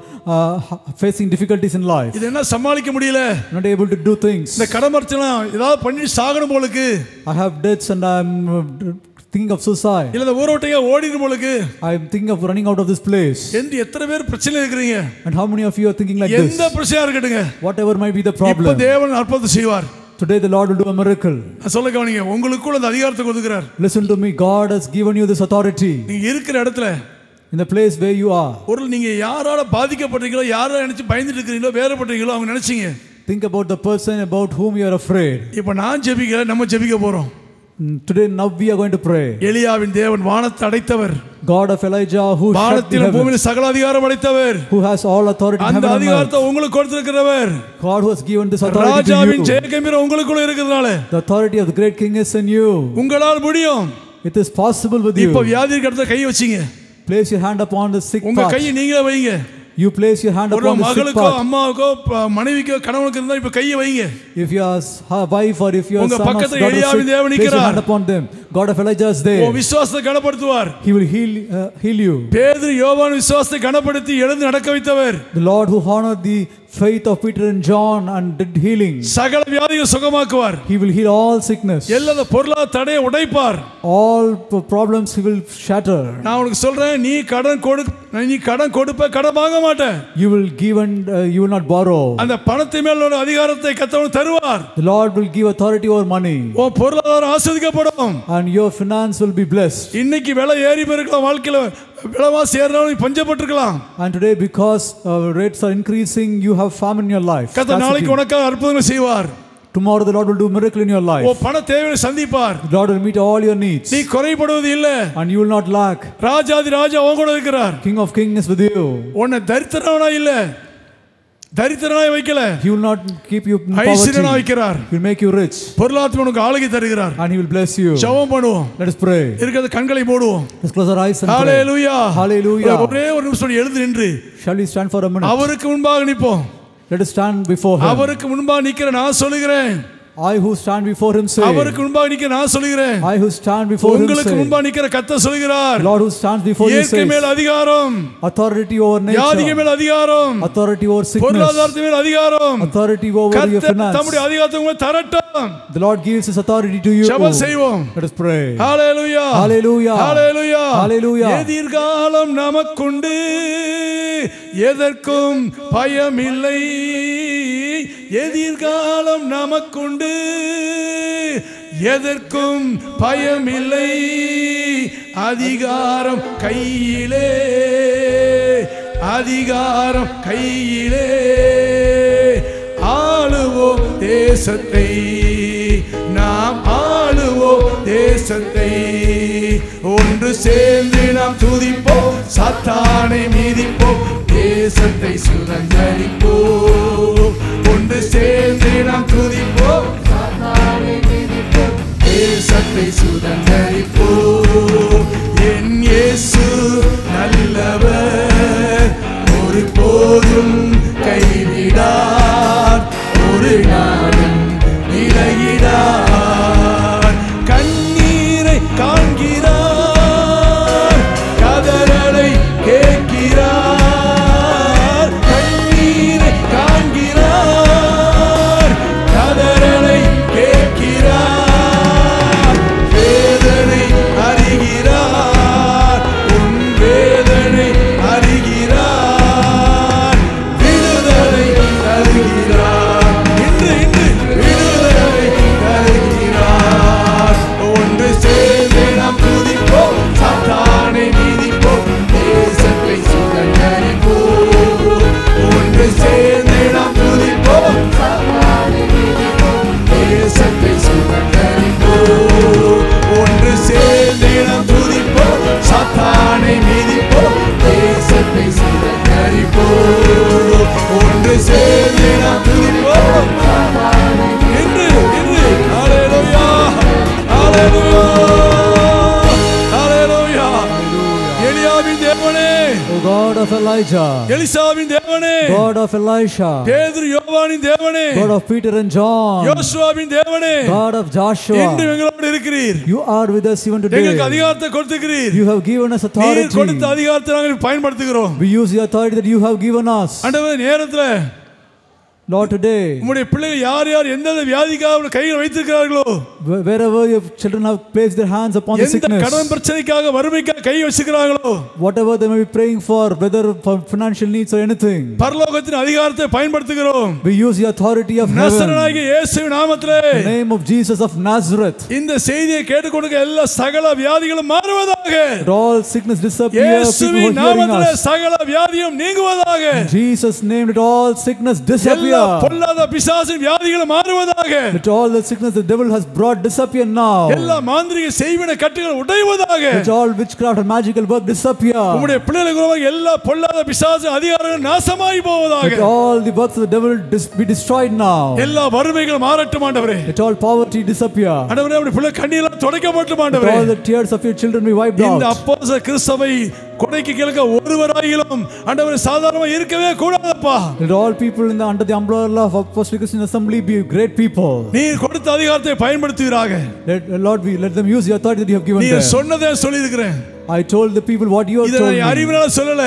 facing difficulties in life? இது என்ன சமாளிக்க முடியல? Not able to do things. இந்த கடன் பிரச்சனை ஏதாவது பண்ணி சாகணும் போலுக்கு. I have debts and I'm thinking of suicide. இல்ல இந்த ஊரை விட்டு ஓடிடும் போலுக்கு. I am thinking of running out of this place. என்று எத்தனை பேர் பிரச்சனை இருக்கீங்க? And how many of you are thinking like this? எந்த பிரச்சனையா இருக்கட்டுங்க, whatever might be the problem, இப்ப தேவன் அற்புதம் செய்வார். today the Lord will do a miracle. சொல்ல கவனிங்க, உங்களுக்குள்ள அந்த அதிகாரத்தை கொடுக்கிறார். Listen to me, God has given you this authority. நீங்க இருக்கிற இடத்துல in the place where you are. ஒரு நீங்க யாரால பாதிக்கப்பட்டீங்களோ, யாரால நினைச்சு பயந்துட்டு இருக்கீங்களோ, வேறப்பட்டீங்களோ அவங்க நினைச்சீங்க. Think about the person about whom you are afraid. இப்போ நான் ஜெபிக்கல, நம்ம ஜெபிக்க போறோம். Today now we are going to pray. எலியாவின் தேவன் வானத்தை அடைத்தவர், God of Elijah who shut the வானத்திலும் பூமியிலும் சகல அதிகாரம் அடைத்தவர், who has all authority in heaven அந்த and earth. அதிகாரத்தை உங்களுக்கு கொடுத்திருக்கிறவர், God who has given this authority to ராஜாவின் you. ஜெயகம்பீரம் உங்களுக்குள்ள இருக்கிறதுனால The authority of the great king is in you. உங்களால் முடியும். It is possible with you. இப்போ வியாதி இருக்கிறத கை வச்சீங்க, Place your hand upon the sick உங்க part. கையை நீங்களே வைங்க. You place your hand ஒரு upon the sick மகளுக்கோ part. அம்மாவுக்கோ மனைவிக்கோ கணவனுக்கு இருந்தா இப்ப கையை வைங்க. If your wife or if your உங்க son or பக்கத்துல daughter is எலியாவின் sick, தேவன் place your நிற்கிறார். hand upon them. God of Elijah is there. ஓ விசுவாசத்தை கனப்படுத்துவார். He will heal you. பேதுரு யோவான் விசுவாசத்தை கனப்படுத்தி எழுந்து நடக்க வைத்தவர். The Lord who honored the faith of Peter and John and did healing. சகல வியாதிகளை சுகமாக்குவார். He will heal all sickness. எல்லா பொருளாதார தடையை உடைப்பார். All problems he will shatter. நான் உனக்கு சொல்றேன், நீ கடன் கொடுப்ப கடன் வாங்க மாட்ட. You will give and you will not borrow. அந்த பணத்தை மேல் ஒரு அதிகாரத்தை கர்த்தர் தருவார். The Lord will give authority over money. உன் பொருளாதாரம் ஆசீர்வதிக்கப்படும். And your finance will be blessed. இன்னைக்கு விலை ஏறி போயிருக்கலாம், வாழ்க்கையில விலைவாசி ஏறினாலும் பஞ்சப்பட்டிருக்கலாம். And today because rates are increasing, you have famine in your life. கர்த்தர் நாளைக்கு உனக்காக அற்புதங்கள் செய்வார். Tomorrow the Lord will do miracle in your life. ஓ பண தேவையை சந்திப்பார். The Lord will meet all your needs. நீ குறைபடுவது இல்ல. And you will not lack. ராஜாதி ராஜா உன் கூட இருக்கிறார். King of kings is with you. உன்னை தரித்திரனா இல்ல, தரித்திரனாய் வைக்கல. He will not keep you in ஐஸ்வரியனா poverty. வைக்கிறார். He will make you rich. பொருளாதார உனக்கு ஆளுகை தருகிறார். And he will bless you. ஜெபம் பண்ணுவோம். Let us pray. இருக்கிற கண்களை மூடுவோம். Let's close our eyes and pray. Hallelujah. Hallelujah. ஒரே ஒரு நிமிஷம் எழுந்து நின்று Shall we stand for a minute? அவருக்கு முன்பாக நிப்போம். Let us stand before him. அவருக்கு முன்பாக நிக்கிற நான் சொல்லுகிறேன். I who stand before him say. அவருக்கு முன்பாக நிக்கிற நான் சொல்லுகிறேன். I who stand before him say. உங்களுக்கு முன்பாக நிக்கிற கர்த்தர் சொல்கிறார். Lord who stands before you இயற்கை says. மேல் அதிகாரம், Authority over வியாதிக்கு nature. மேல் அதிகாரம், Authority over sickness. பொருளாதாரத்தின் மேல் அதிகாரம், Authority over your கர்த்தர் finance. தம்முடைய அதிகாரத்தை உங்களுக்கு தரட்டும். The Lord gives his authority to you. ஜெபம் செய்வோம். Let us pray. ஹalleluya. Hallelujah. ஹalleluya. Hallelujah. எதிர்காலம் நமக்குண்டு, எதற்கும் பயமில்லை. எதிர்காலம் நமக்குண்டு, எதற்கும் பயமில்லை. அதிகாரம் கையிலே, அதிகாரம் கையிலே. ஆளுவோம் தேசத்தை, நாம் ஆளுவோம் தேசத்தை. ஒன்று சேர்ந்து நாம் துதிப்போம், சாத்தானை மீதிப்போம், தேசத்தை சுதந்தரிப்போம். ஒன்று சேர்ந்து நாம் துதிப்போம், சாத்தானை மீதிப்போம், தேசத்தை சுதந்தரிப்போம். என் இயேசு நல்லவர், ஒருபோதும் கைவிடார், ஒரு நாளும் விலகிடார். கண்ணீரை காண்கிறார், கதறலை கேட்கிறார். கண்ணீரை காண்கிறார், கதறலை கேட்கிறார். வேதனை அறிகிறார், உன் வேதனை அறிகிறார். விடுதலை தருகிறார், இன்று விடுதலை தருகிறார். ஒன்று சேர்ந்து நாம் துதிப்போம், சாத்தானை மீதிப்போம், தேசத்தை சுதந்தரிப்போம். ஒன்று சேர்ந்து நாம் துதிப்போம், சாத்தானை மீதிப்போம், தேசத்தை சுதந்தரிப்போம். ஒன்று சேர்ந்து நாம் துதிப்போம், சாத்தானை மீதிப்போம், தேசத்தை சுதந்தரிப்போம். ஒன்று சேர்ந்து நாம் துதிப்போம், என்று ஹalleluya, ஹalleluya, ஹalleluya. எலியாவின் தேவனே, O God of Elijah. எலிசாவின் தேவனே, God of Elisha. பேதுரு யோவானின் தேவனே, God of Peter and John. யோசுவாவின் தேவனே, God of Joshua. இன்று எங்களோடு இருக்கிறீர். You are with us even today. எங்களுக்கு அதிகாரத்தை கொடுத்திருக்கிறீர். You have given us நீர் authority. கொடுத்த அதிகாரத்தை நாங்கள் பயன்படுத்துகிறோம். We use the authority that you have given us. ஆண்டவரே, நேரத்துல Lord, today, உம்முடைய பிள்ளைகள் யார் யார் எந்தெந்த வியாதிக்காக கையில் வைத்திருக்கிறார்களோ, wherever your children have placed their hands upon the எந்த sickness, கடன் பிரச்சனைக்காக வறுமைக்காக கை வச்சிருக்கிறார்களோ, whatever they may be praying for, whether for financial needs or anything, பரலோகத்தின் அதிகாரத்தை பயன்படுத்துகிறோம். we use the authority of heaven, நசரேயனாகிய இயேசுவின் நாமத்திலே, the name of Jesus of Nazareth, இந்த செய்தியை கேட்டுக்கொண்டு எல்லா சகல வியாதிகளும் மாறுவதாக. that all sickness disappear, people who இயேசுவின் are hearing நாமத்திலே us. சகல வியாதியும் நீங்குவதாக. In Jesus' name, let all sickness disappear. எல்லா பொல்லாத பிசாசின் வியாதிகளும் மாறுவதாக. Let all the sickness the devil has brought disappear now. எல்லா மாந்திரீக செய்வின கட்டுகள் உடைவதாக. Let all witchcraft and magical work disappear. உம்முடைய பிள்ளைகளுக்கு எல்லா பொல்லாத பிசாசின் அதிகாரங்கள் நாசமாய் போவதாக. Let all the works of the devil be destroyed now. எல்லா வறுமைகள் மாறட்டும் ஆண்டவரே. Let all poverty disappear. ஆண்டவரே, உம்முடைய பிள்ளை கண்ணீரெல்லாம் துடைக்கப்படட்டும் Let ஆண்டவரே. all the tears of your children be wiped இந்த out. அப்போஸ்தல கிறிஸ்தவை கொடைக்கு கிழக்க ஒருவராயிலும் ஆண்டவரே சாதாரணமா இருக்கவே கூடாதப்பா. Let all people under the umbrella of Apostolic Christian Assembly be great people. நீர் கொடுத்த அதிகாரத்தை பயன்படுத்துவீராக. Let them use the authority that you have given நீர் them. சொன்னதே சொல்லி இருக்கிறேன். I told the people what you have இதை told நான் me. அறிவினால சொல்லல.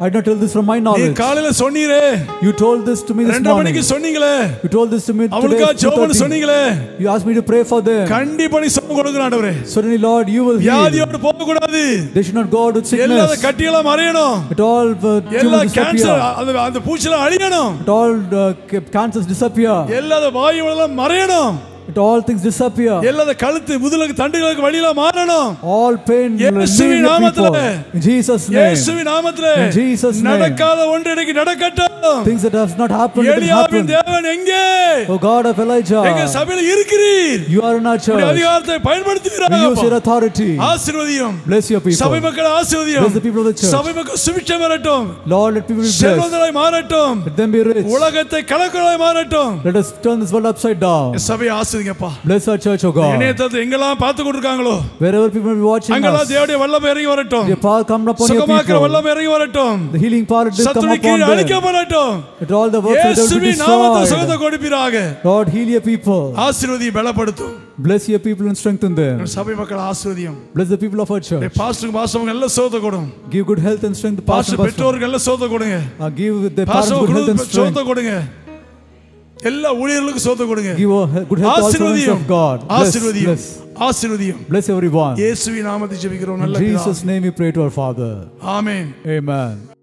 I did not tell this from my நீ knowledge. காலையில சொன்னீரே. You told this to me this 2 morning. மணிக்கு சொன்னீங்களே. You told this to me today. அவளுக்கா ஜெபம் சொன்னீங்களே. You asked me to pray for them. கண்டிப்பா நீ சுகம் கொடுக்கணும் ஆண்டவரே. Certainly, Lord, you will heal. வியாதியோடு போக கூடாது. They should not go out with எல்லா sickness. கட்டியெல்லாம் மறையணும். Let all எல்லா tumors கேன்சர் disappear. அந்த பூச்சிலாம் அழியணும். Let all cancers disappear. எல்லா வாயுவெல்லாம் மறையணும். Let all things disappear. எல்லா கழுத்து முதுகுக்கு தண்டுகளுக்கு வலியில மாறணும். All pain will leave இயேசுவின் your people. நாமத்திலே. In Jesus' name. இயேசுவின் நாமத்திலே. In Jesus' name. நடக்காத ஒன்று இன்னைக்கு நடக்கட்டும். Things that have not happened will எலியாவின் happen. தேவன் எங்கே? O God of Elijah, எங்க சபையில இருக்கிறீர். you are in our உம்முடைய church. அதிகாரத்தை We use your பயன்படுத்துகிறார். authority. ஆசீர்வதியும். Bless your people. சபை மக்களை ஆசீர்வதியும். Bless the people of the church. சபை மக்கள் சுபிட்சம் பெறட்டும். Lord, let people be blessed. செல்வந்தராய் மாறட்டும். Let them be rich. உலகத்தை கலக்கலாய் மாறட்டும். Let us turn this world upside down. சபையை ஆசீர்வதிங்கப்பா. Bless our church, O God. இணையத்தை எங்கெல்லாம் பார்த்து கொண்டிருக்காங்களோ Wherever people will be watching அங்கெல்லாம் us, தேவனுடைய வல்லமை இறங்கி வரட்டும். your power come upon your சுகமாக்குற people. வல்லமை இறங்கி வரட்டும். The healing power will come சத்துருவின் upon கீழ் them. அழிக்கப்படட்டும். Let all the works of the devil be இயேசுவின் நாமத்தில் சுகத்தை destroyed. கொடுப்பீராக. Lord, heal your people. ஆசீர்வதி பலப்படுத்தும். Bless your people and strengthen them. சபை மக்கள் ஆசீர்வதியும். Bless the people of our church. பாஸ்டருக்கு பாஸ்டவங்க எல்லாம் சுகத்தை கொடுங்க. Give good health and strength to pastor pastor and pastor. பெற்றோருக்கு எல்லாம் சுகத்தை கொடுங்க. Give the parents pastor good health and strength. சுகத்தை கொடுங்க. எல்லா ஊழியர்களுக்கும் சுகத்தை கொடுங்க. Give good health to all servants of God. ஆசீர்வதியும். Bless. ஆசீர்வதியும். Bless everyone. இயேசுவின் நாமத்தில் ஜெபிக்கிறோம் In நல்ல பிதாவே. Jesus' name we pray to our Father. Amen. Amen.